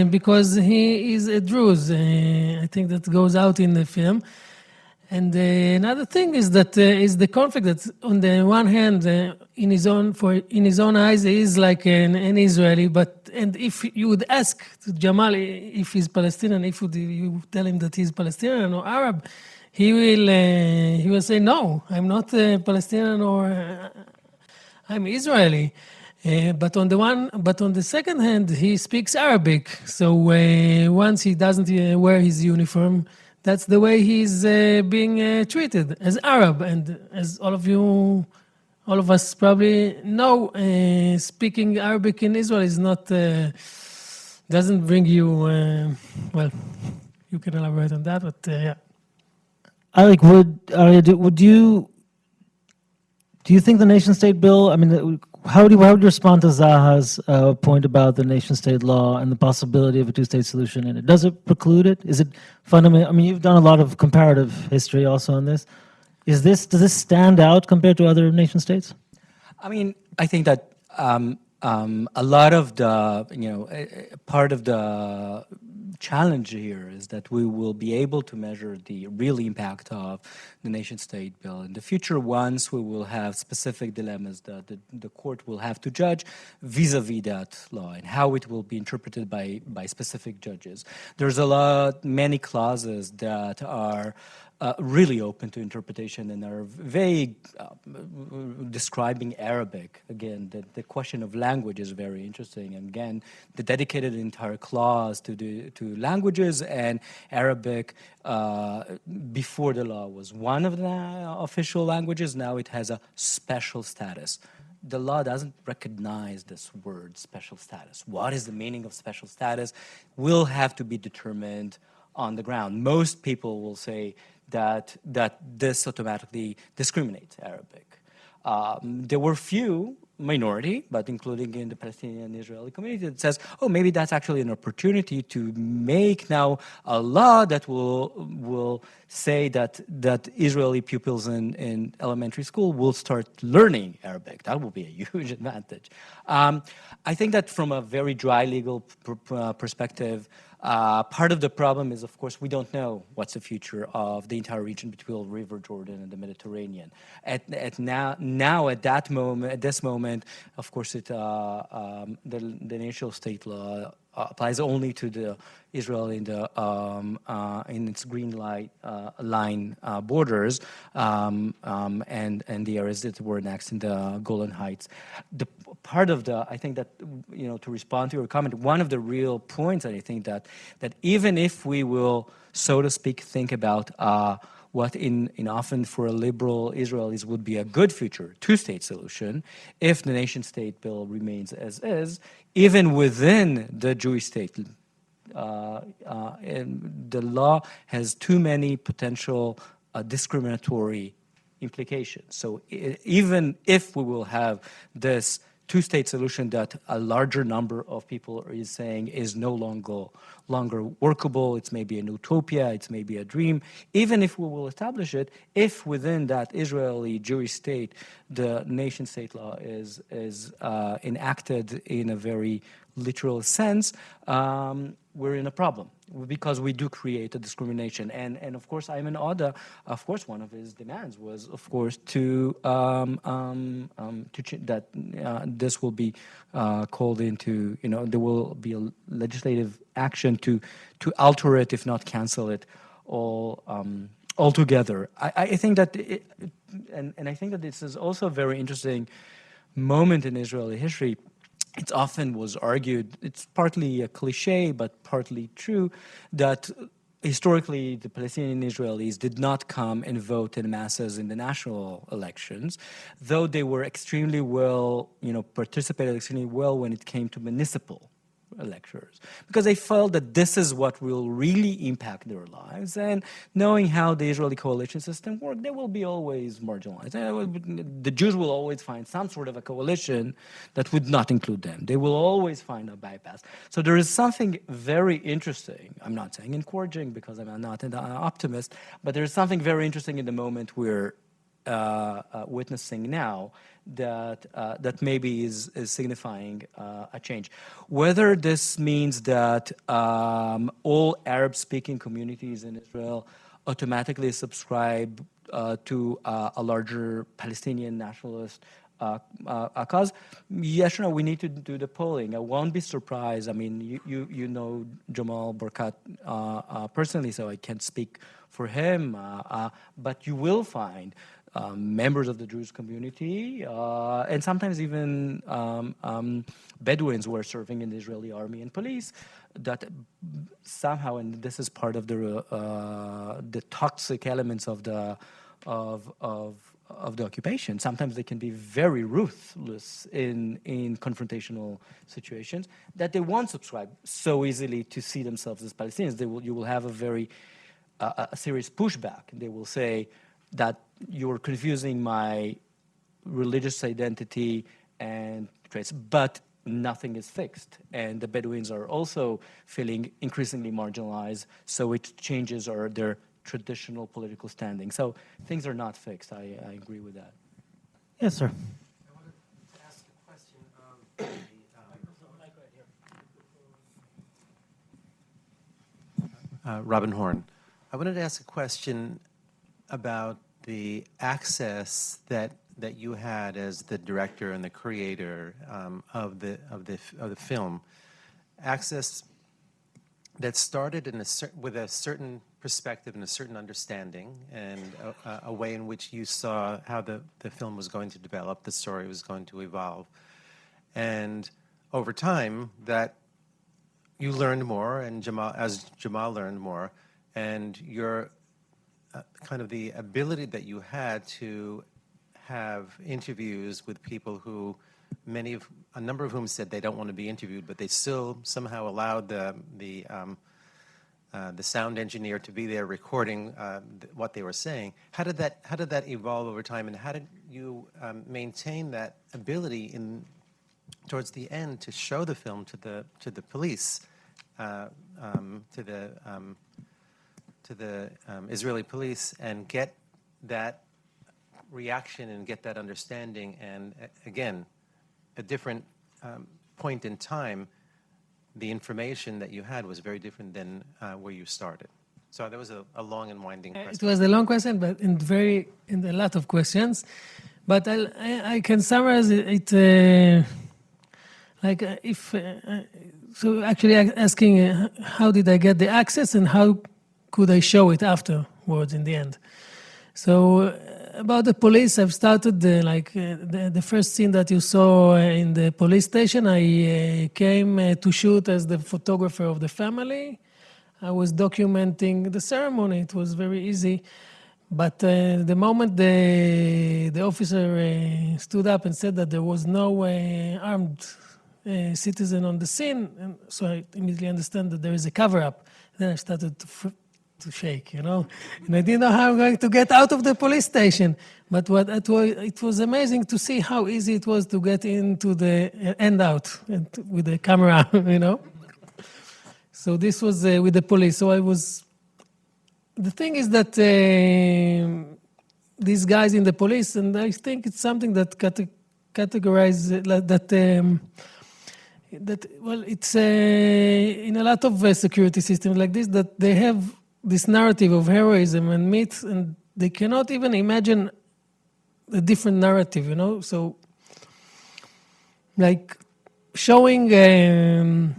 because he is a Druze. I think that goes out in the film. And another thing is that is the conflict that, on the one hand, in his own eyes, he is like an Israeli. And if you would ask to Jamal if he's Palestinian, if you tell him that he's Palestinian or Arab, he will say no, I'm not Palestinian or I'm Israeli. But on the second hand, he speaks Arabic. So once he doesn't wear his uniform, that's the way he's being treated, as Arab. And as all of us probably know, speaking Arabic in Israel is not, doesn't bring you, well, you can elaborate on that, but yeah. Alec, do you think the nation-state bill, I mean, how would you respond to Zaha's point about the nation-state law and the possibility of a two-state solution in it? Does it preclude it? Is it fundamental? I mean, you've done a lot of comparative history also on this. Does this stand out compared to other nation-states? I mean, I think that a lot of the, part of the challenge here is that we will be able to measure the real impact of the nation-state bill in the future once we will have specific dilemmas that the court will have to judge vis-a-vis that law and how it will be interpreted by specific judges. There's many clauses that are really open to interpretation and are vague, describing Arabic. Again, the question of language is very interesting. And again, the dedicated entire clause to languages, and Arabic before the law was one of the official languages. Now it has a special status. The law doesn't recognize this word, special status. What is the meaning of special status will have to be determined on the ground. Most people will say that this automatically discriminates Arabic. There were few minority, but including in the Palestinian and Israeli community, that says, oh, maybe that's actually an opportunity to make now a law that will say that Israeli pupils in elementary school will start learning Arabic. That will be a huge advantage. I think that from a very dry legal perspective, part of the problem is, of course, we don't know what's the future of the entire region between River Jordan and the Mediterranean. At this moment, of course, the nation state law applies only to the Israel in its green line borders and the areas that were annexed in the Golan Heights. I think that, to respond to your comment, one of the real points, I think that even if we will, so to speak, think about what in often for a liberal Israelis would be a good future, two-state solution, if the nation-state bill remains as is, even within the Jewish state, the law has too many potential discriminatory implications. So even if we will have this two-state solution that a larger number of people is saying is no longer workable, it's maybe an utopia, it's maybe a dream, even if we will establish it, if within that Israeli Jewish state the nation-state law is enacted in a very literal sense, we're in a problem because we do create a discrimination. And of course, Ayman Odeh, of course, one of his demands was, of course, that this will be called into, there will be a legislative action to alter it, if not cancel it altogether. I think that, and I think that this is also a very interesting moment in Israeli history. It often was argued, it's partly a cliche, but partly true, that historically the Palestinian Israelis did not come and vote in masses in the national elections, though they were extremely well, participated extremely well when it came to municipal electors, because they felt that this is what will really impact their lives. And knowing how the Israeli coalition system works, they will be always marginalized. The Jews will always find some sort of a coalition that would not include them. They will always find a bypass. So there is something very interesting. I'm not saying encouraging because I'm not an optimist, but there is something very interesting in the moment we're witnessing now that maybe is signifying a change. Whether this means that all Arab-speaking communities in Israel automatically subscribe to a larger Palestinian nationalist cause, yes or no, we need to do the polling. I won't be surprised. I mean, you know Jamal Barkat personally, so I can't speak for him, but you will find members of the Jewish community, and sometimes even Bedouins who are serving in the Israeli army and police, that somehow, and this is part of the toxic elements of the occupation. Sometimes they can be very ruthless in confrontational situations, that they won't subscribe so easily to see themselves as Palestinians. You will have a very serious pushback. They will say that you're confusing my religious identity and traits, but nothing is fixed. And the Bedouins are also feeling increasingly marginalized, so it changes their traditional political standing. So things are not fixed. I agree with that. Yes, sir. I wanted to ask a question of Robin Horn. I wanted to ask a question about the access that you had as the director and the creator of the film. Access that started with a certain perspective and a certain understanding, and a way in which you saw how the film was going to develop, the story was going to evolve. And over time, that you learned more, and Jamal learned more, and your kind of the ability that you had to have interviews with people who a number of whom said they don't want to be interviewed, but they still somehow allowed the sound engineer to be there recording what they were saying. How did that evolve over time, and how did you maintain that ability towards the end to show the film to the police, to the Israeli police, and get that reaction and get that understanding, and again, a different point in time, the information that you had was very different than where you started. So that was a long and winding question. It was a long question, but in a lot of questions. But I can summarize it so actually asking how did I get the access and how could I show it afterwards in the end. So about the police, I've started the first scene that you saw in the police station. I came to shoot as the photographer of the family. I was documenting the ceremony. It was very easy. But the moment the officer stood up and said that there was no armed citizen on the scene, and so I immediately understand that there is a cover-up. Then I started to shake, and I didn't know how I'm going to get out of the police station. But it was amazing to see how easy it was to get into the and out with the camera, So this was with the police. So the thing is that these guys in the police, and I think it's something that categorize it's in a lot of security systems like this, that they have this narrative of heroism and myth, and they cannot even imagine a different narrative, So, like showing a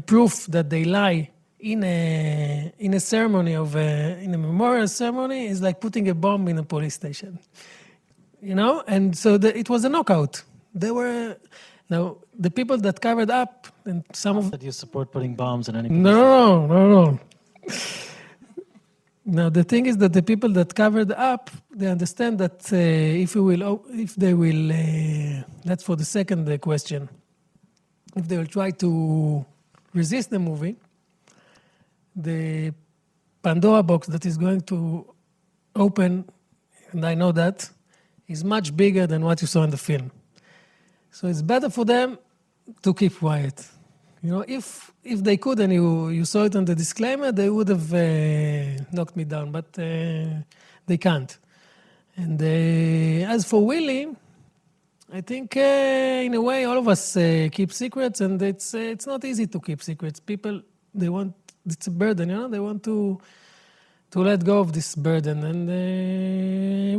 proof that they lie in a ceremony in a memorial ceremony is like putting a bomb in a police station, And so it was a knockout. Now, the people that covered up, and some of... That you support putting bombs in any No. Now, the thing is that the people that covered up, they understand that if they will, that's for the second question, if they will try to resist the movie, the Pandora box that is going to open, and I know that, is much bigger than what you saw in the film. So it's better for them to keep quiet. If they could, and you saw it on the disclaimer, they would have knocked me down, but they can't. And as for Willie, I think in a way all of us keep secrets, and it's not easy to keep secrets. People, it's a burden, they want to let go of this burden. And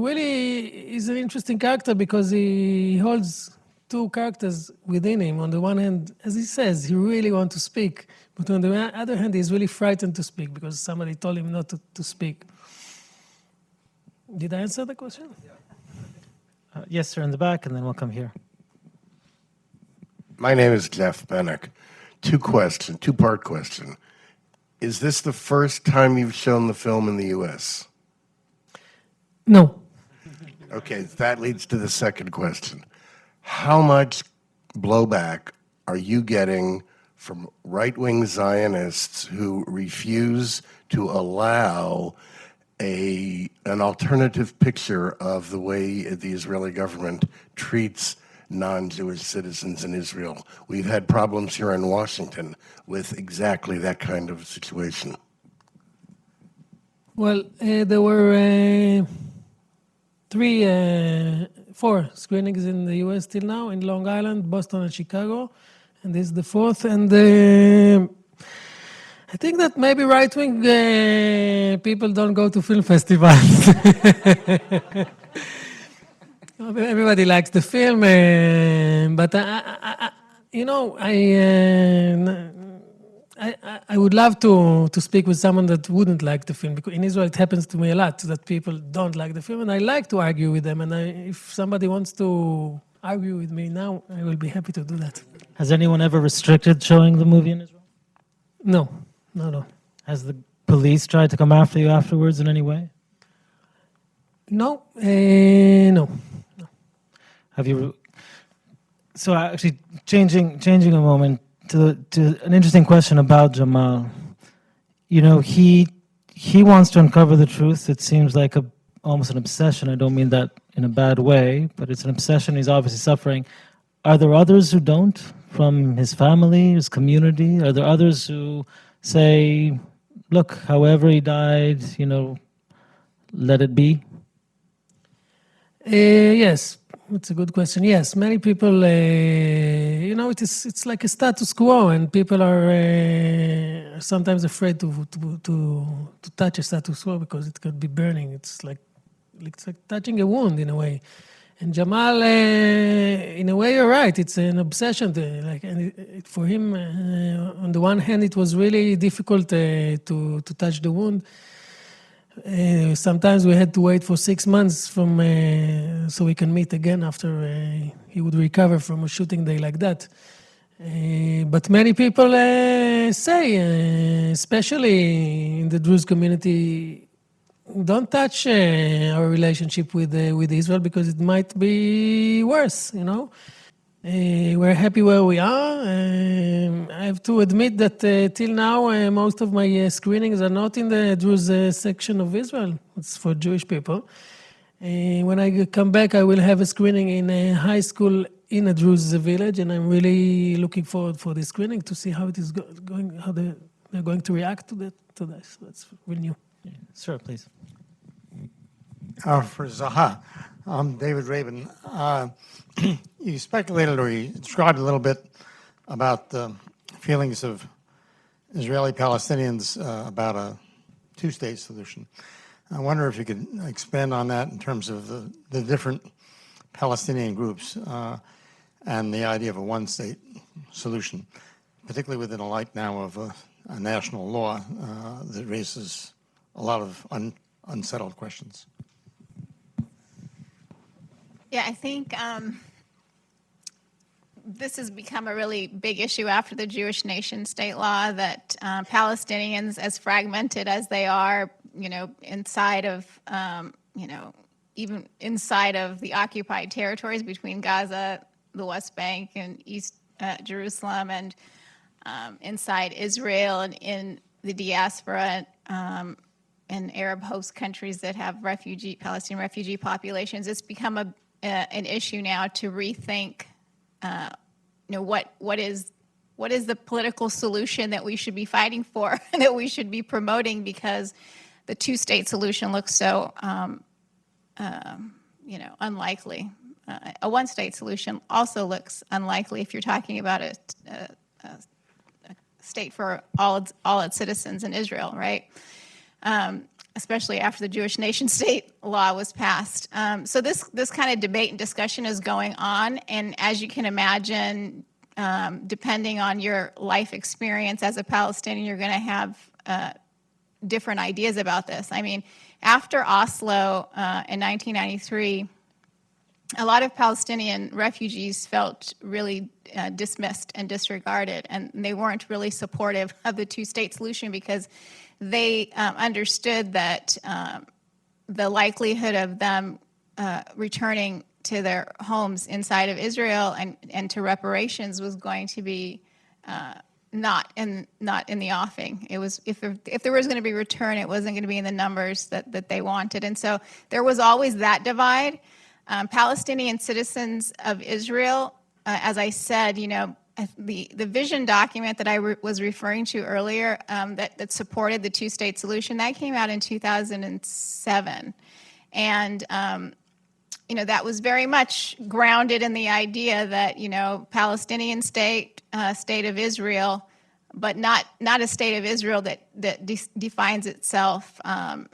Willie is an interesting character because he holds two characters within him. On the one hand, as he says, he really wants to speak. But on the other hand, he's really frightened to speak because somebody told him not to speak. Did I answer the question? Yes, sir, in the back, and then we'll come here. My name is Jeff Bennick. Two-part question. Is this the first time you've shown the film in the U.S.? No. Okay, that leads to the second question. How much blowback are you getting from right-wing Zionists who refuse to allow an alternative picture of the way the Israeli government treats non-Jewish citizens in Israel? We've had problems here in Washington with exactly that kind of situation. Well, there were 4 screenings in the U.S. till now, in Long Island, Boston, and Chicago. And this is the fourth. And I think that maybe right-wing people don't go to film festivals. Everybody likes the film, but I would love to speak with someone that wouldn't like the film, because in Israel it happens to me a lot that people don't like the film, and I like to argue with them. And if somebody wants to argue with me now, I will be happy to do that. Has anyone ever restricted showing the movie in Israel? No, no. Has the police tried to come after you afterwards in any way? No. Have you? So actually, changing a moment to an interesting question about Jamal. You know, he wants to uncover the truth. It seems like almost an obsession. I don't mean that in a bad way, but it's an obsession. He's obviously suffering. Are there others who don't, from his family, his community? Are there others who say, look, however he died, let it be? Yes, it's a good question. Yes, many people, it's like a status quo, and people are sometimes afraid to touch a status quo because it could be burning. It's like touching a wound in a way. And Jamal, in a way, you're right. It's an obsession. For him, on the one hand, it was really difficult to touch the wound. Sometimes we had to wait for 6 months so we can meet again after he would recover from a shooting day like that. But many people say, especially in the Druze community, don't touch our relationship with Israel because it might be worse, We're happy where we are. I have to admit that till now, most of my screenings are not in the Druze section of Israel. It's for Jewish people. When I come back, I will have a screening in a high school in a Druze village, and I'm really looking forward for the screening to see how it is going, how they're going to react to that. So that's really new. Yeah. Sir, please. For Zaha, I'm David Rabin. You speculated or you described a little bit about the feelings of Israeli Palestinians about a two-state solution. I wonder if you could expand on that in terms of the different Palestinian groups and the idea of a one-state solution, particularly within the light now of a national law that raises a lot of unsettled questions. Yeah, I think this has become a really big issue after the Jewish nation state law that Palestinians, as fragmented as they are, inside of, even inside of the occupied territories between Gaza, the West Bank, and East Jerusalem, and inside Israel and in the diaspora, and Arab host countries that have Palestinian refugee populations, it's become an issue now to rethink, what is the political solution that we should be fighting for and that we should be promoting, because the two-state solution looks so, unlikely. A one-state solution also looks unlikely if you're talking about a state for all its citizens in Israel, right? Especially after the Jewish nation state law was passed. So this kind of debate and discussion is going on, and as you can imagine, depending on your life experience as a Palestinian, you're going to have different ideas about this. I mean, after Oslo in 1993, a lot of Palestinian refugees felt really dismissed and disregarded, and they weren't really supportive of the two-state solution because they understood that the likelihood of them returning to their homes inside of Israel and to reparations was going to be not in the offing. It was if there was going to be return, it wasn't going to be in the numbers that they wanted, and so there was always that divide. Palestinian citizens of Israel, as I said, the vision document that I was referring to earlier that supported the two-state solution, that came out in 2007. And that was very much grounded in the idea that, Palestinian state, state of Israel, but not a state of Israel that defines itself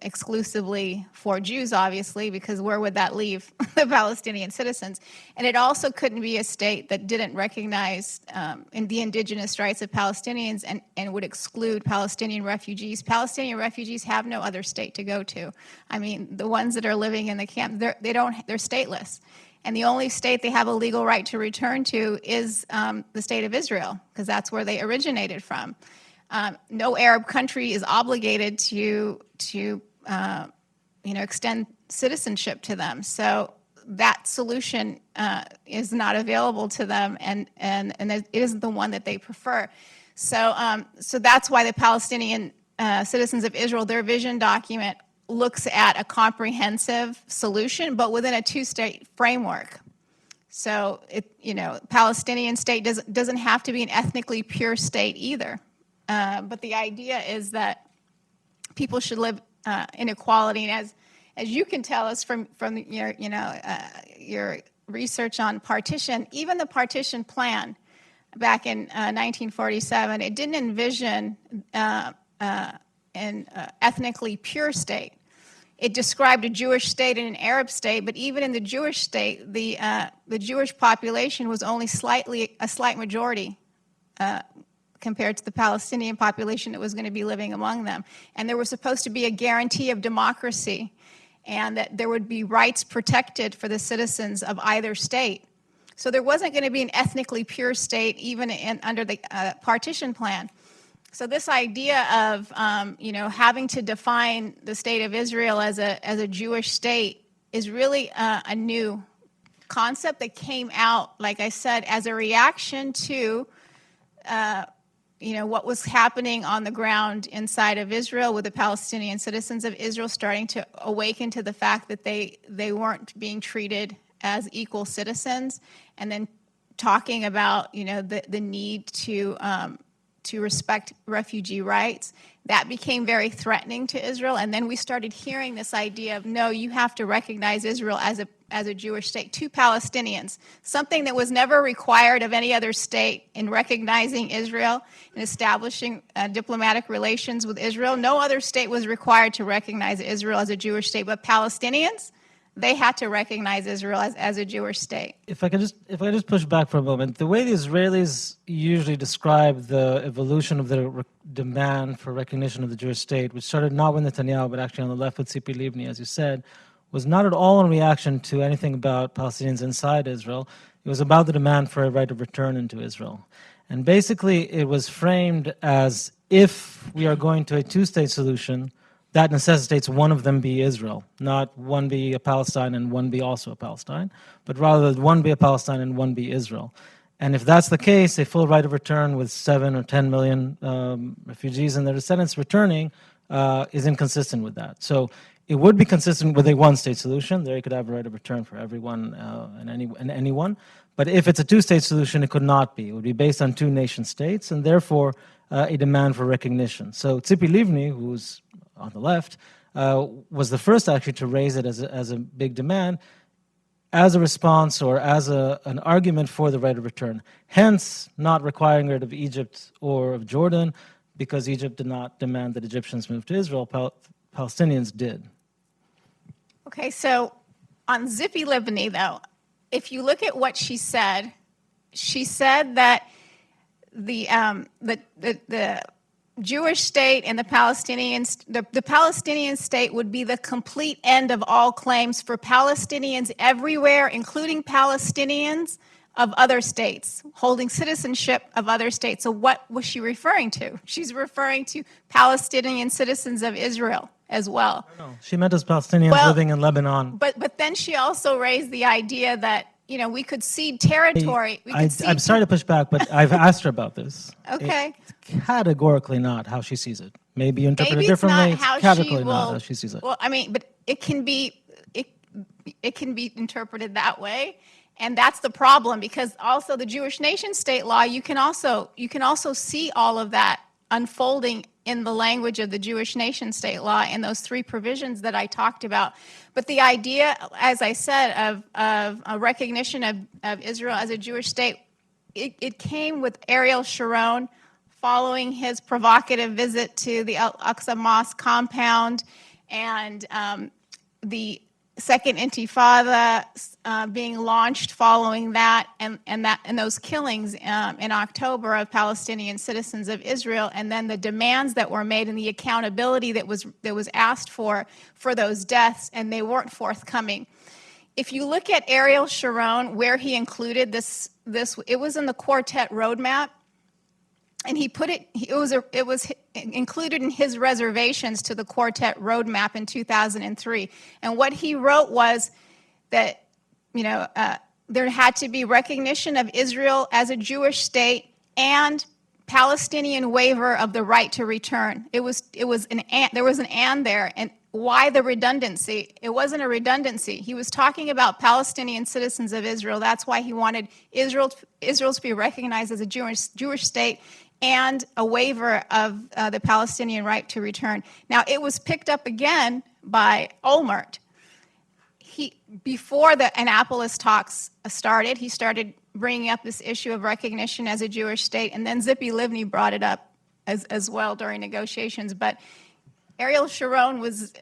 exclusively for Jews, obviously, because where would that leave the Palestinian citizens? And it also couldn't be a state that didn't recognize in the indigenous rights of Palestinians and would exclude Palestinian refugees. Palestinian refugees have no other state to go to. I mean, the ones that are living in the camp, they're stateless. And the only state they have a legal right to return to is the state of Israel, because that's where they originated from. No Arab country is obligated to extend citizenship to them. So that solution is not available to them, and it isn't the one that they prefer. So that's why the Palestinian citizens of Israel, their vision document, looks at a comprehensive solution, but within a two-state framework. So, Palestinian state doesn't have to be an ethnically pure state either. But the idea is that people should live in equality, and as you can tell us from your research on partition, even the partition plan back in 1947, it didn't envision an ethnically pure state. It described a Jewish state and an Arab state, but even in the Jewish state, the Jewish population was only a slight majority compared to the Palestinian population that was going to be living among them. And there was supposed to be a guarantee of democracy, and that there would be rights protected for the citizens of either state. So there wasn't going to be an ethnically pure state even under the partition plan. So this idea of having to define the state of Israel as a Jewish state is really a new concept that came out, like I said, as a reaction to what was happening on the ground inside of Israel, with the Palestinian citizens of Israel starting to awaken to the fact that they weren't being treated as equal citizens, and then talking about the need to respect refugee rights. That became very threatening to Israel, and then we started hearing this idea of, no, you have to recognize Israel as a Jewish state to Palestinians, something that was never required of any other state in recognizing Israel and establishing diplomatic relations with Israel. No other state was required to recognize Israel as a Jewish state, but Palestinians, they had to recognize Israel as a Jewish state. If I could just push back for a moment, the way the Israelis usually describe the evolution of their demand for recognition of the Jewish state, which started not with Netanyahu, but actually on the left with Tzipi Livni, as you said, was not at all in reaction to anything about Palestinians inside Israel. It was about the demand for a right of return into Israel. And basically, it was framed as, if we are going to a two-state solution, that necessitates one of them be Israel, not one be a Palestine and one be also a Palestine, but rather one be a Palestine and one be Israel. And if that's the case, a full right of return with 7 or 10 million refugees and their descendants returning is inconsistent with that. So it would be consistent with a one-state solution. There you could have a right of return for everyone and anyone. But if it's a two-state solution, it could not be. It would be based on two nation states, and therefore a demand for recognition. So Tzipi Livni, who's on the left, was the first actually to raise it as a big demand, as a response or as an argument for the right of return. Hence, not requiring it of Egypt or of Jordan, because Egypt did not demand that Egyptians move to Israel. Palestinians did. Okay, so on Tzipi Livni, though, if you look at what she said that the Jewish state and the Palestinian state would be the complete end of all claims for Palestinians everywhere, including Palestinians of other states, holding citizenship of other states. So what was she referring to? She's referring to Palestinian citizens of Israel as well. No, she meant as Palestinians living in Lebanon. But then she also raised the idea that we could cede territory. I'm sorry to push back, but I've asked her about this. Okay. It's categorically not how she sees it. Maybe interpreted Maybe differently. It's not categorically not how she sees it. Well, I mean, but it can be interpreted that way, and that's the problem, because also the Jewish nation state law, you can also see all of that unfolding in the language of the Jewish nation state law in those three provisions that I talked about. But the idea, as I said, of a recognition of Israel as a Jewish state, it came with Ariel Sharon following his provocative visit to the Al-Aqsa Mosque compound, and the Second Intifada being launched following that, and those killings in October of Palestinian citizens of Israel, and then the demands that were made and the accountability that was asked for those deaths, and they weren't forthcoming. If you look at Ariel Sharon, where he included this it was in the quartet roadmap, and he put it was included in his reservations to the quartet roadmap in 2003. And what he wrote was that there had to be recognition of Israel as a Jewish state and Palestinian waiver of the right to return. There was an and there, and why the redundancy? It wasn't a redundancy. He was talking about Palestinian citizens of Israel. That's why he wanted Israel to be recognized as a Jewish state and a waiver of the Palestinian right to return. Now, it was picked up again by Olmert. Before the Annapolis talks started, he started bringing up this issue of recognition as a Jewish state, and then Tzipi Livni brought it up as well during negotiations. But Ariel Sharon was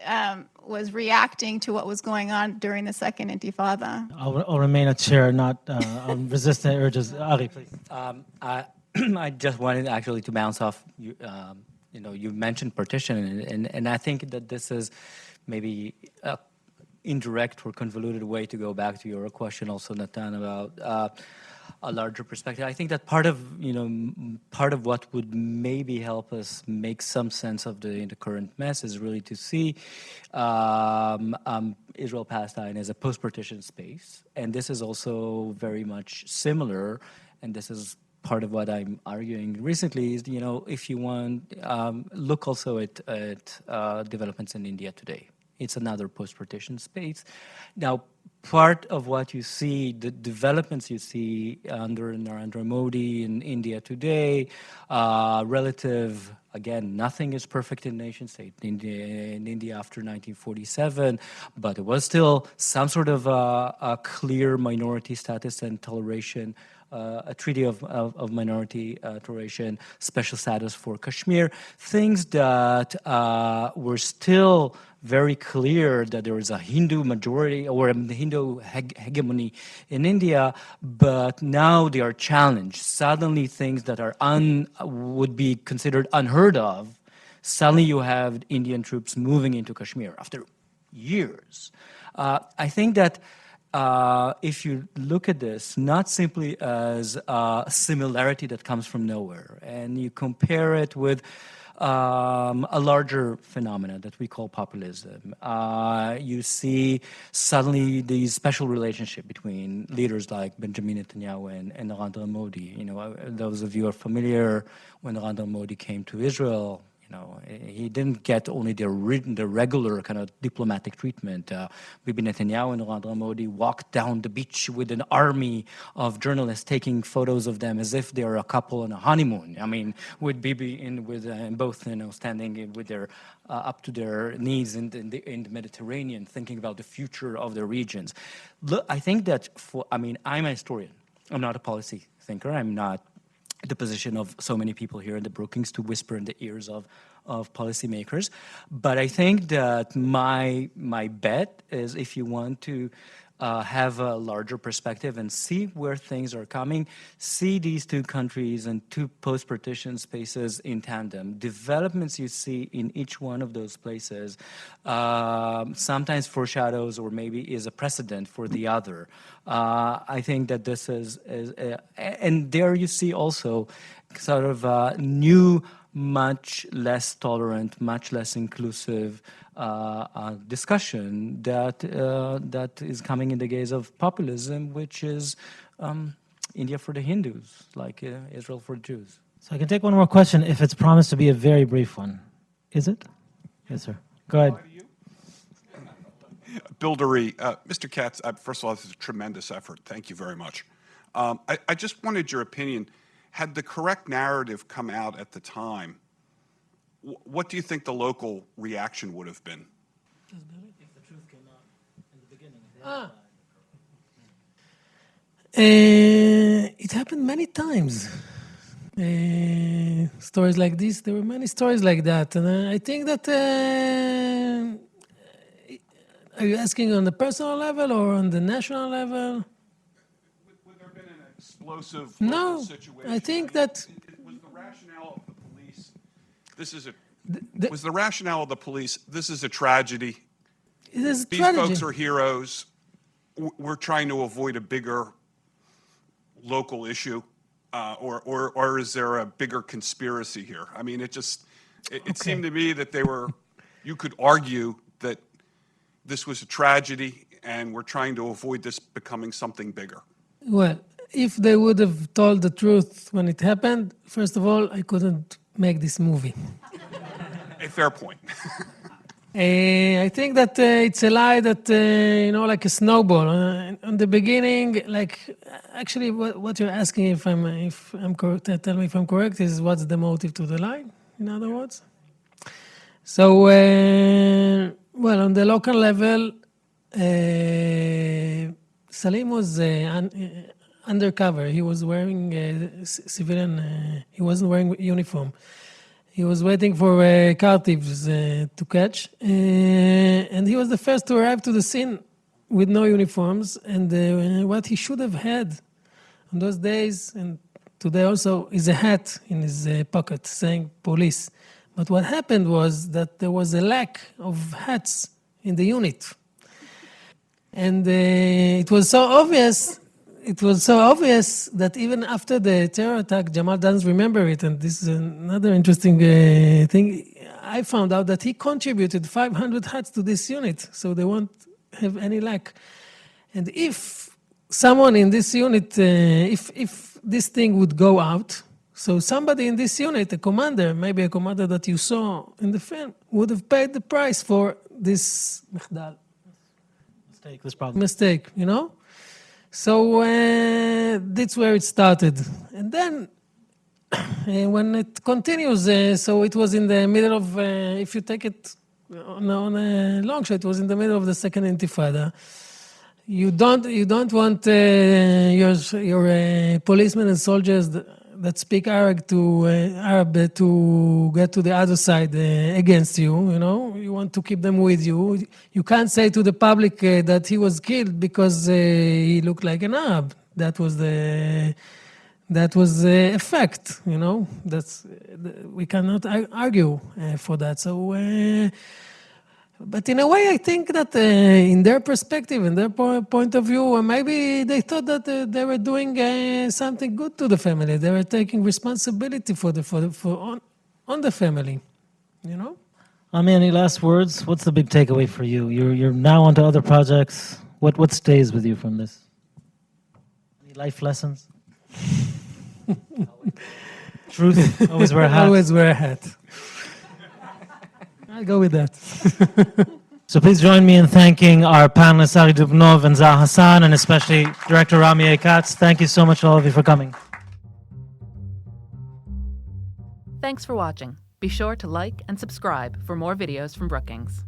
reacting to what was going on during the Second Intifada. I'll remain a chair, not resist the urges. Ali, please. I just wanted actually to bounce off. You mentioned partition, and I think that this is maybe an indirect or convoluted way to go back to your question, also, Natan, about a larger perspective. I think that part of what would maybe help us make some sense of the current mess is really to see Israel-Palestine as a post-partition space, and this is also very much similar, and this is part of what I'm arguing recently is, if you want, look also at developments in India today. It's another post-partition space. Now, part of what you see, the developments you see under Narendra Modi in India today, relative, again, nothing is perfect in nation state in India after 1947, but it was still some sort of a clear minority status and toleration, a treaty of minority toleration, special status for Kashmir, things that were still very clear that there is a Hindu majority or a Hindu hegemony in India, but now they are challenged. Suddenly things that are would be considered unheard of, suddenly you have Indian troops moving into Kashmir after years. I think that if you look at this, not simply as a similarity that comes from nowhere, and you compare it with a larger phenomena that we call populism, you see suddenly the special relationship between leaders like Benjamin Netanyahu and Narendra Modi. Those of you who are familiar, when Narendra Modi came to Israel, he didn't get only the regular kind of diplomatic treatment. Bibi Netanyahu and Narendra Modi walked down the beach with an army of journalists taking photos of them as if they are a couple on a honeymoon. I mean, with Bibi both standing with their up to their knees in the Mediterranean, thinking about the future of their regions. Look, I think that I'm a historian. I'm not a policy thinker. I'm not the position of so many people here in the Brookings to whisper in the ears of policymakers. But I think that my bet is, if you want to have a larger perspective and see where things are coming, see these two countries and two post-partition spaces in tandem. Developments you see in each one of those places sometimes foreshadows or maybe is a precedent for the other. I think that this is and there you see also sort of new, much less tolerant, much less inclusive discussion that is coming in the gaze of populism, which is India for the Hindus, like Israel for Jews. So I can take one more question if it's promised to be a very brief one. Is it? Yes, sir. Go ahead. Bill Dury, Mr. Katz, first of all, this is a tremendous effort. Thank you very much. I just wanted your opinion. Had the correct narrative come out at the time, what do you think the local reaction would have been? It happened many times. Stories like this, there were many stories like that. And I think that, are you asking on the personal level or on the national level? Would there have been an explosive No, local situation? I think that Was the rationale of the police, this is a, the- was the rationale of the police, this is a tragedy, it is a these tragedy. folks are heroes, we're trying to avoid a bigger local issue, or is there a bigger conspiracy here? I mean, it seemed to me that you could argue that this was a tragedy and we're trying to avoid this becoming something bigger. Well, if they would have told the truth when it happened, first of all, I couldn't make this movie. A fair point. I think that it's a lie that, like a snowball. In the beginning, actually, what you're asking, if I'm correct, tell me if I'm correct, is what's the motive to the lie, in other words? So, well, on the local level, Salim was undercover. He was wearing civilian, he wasn't wearing uniform. He was waiting for car thieves to catch, and he was the first to arrive to the scene with no uniforms. And what he should have had on those days, and today also, is a hat in his pocket saying police. But what happened was that there was a lack of hats in the unit. And it was so obvious. It was so obvious that even after the terror attack, Jamal doesn't remember it. And this is another interesting thing. I found out that he contributed 500 hats to this unit, so they won't have any lack. And if someone in this unit, if this thing would go out, so somebody in this unit, a commander, maybe a commander that you saw in the film, would have paid the price for this This problem. mistake, So that's where it started. And then when it continues, so it was in the middle of, if you take it on a long shot, it was in the middle of the second intifada. You don't want your policemen and soldiers that speak Arab to get to the other side against you. You want to keep them with you. You can't say to the public that he was killed because he looked like an Arab. That was the effect. We cannot argue for that. So. But in a way, I think that in their perspective, in their point of view, maybe they thought that they were doing something good to the family. They were taking responsibility on the family, Ami, any last words? What's the big takeaway for you? You're now onto other projects. What stays with you from this? Any life lessons? Truth. Always wear a hat. Always wear a hat. I'll go with that. So please join me in thanking our panelists, Ari Dubnov and Zah Hassan, and especially Director Rami Katz. Thank you so much, all of you, for coming. Thanks for watching. Be sure to like and subscribe for more videos from Brookings.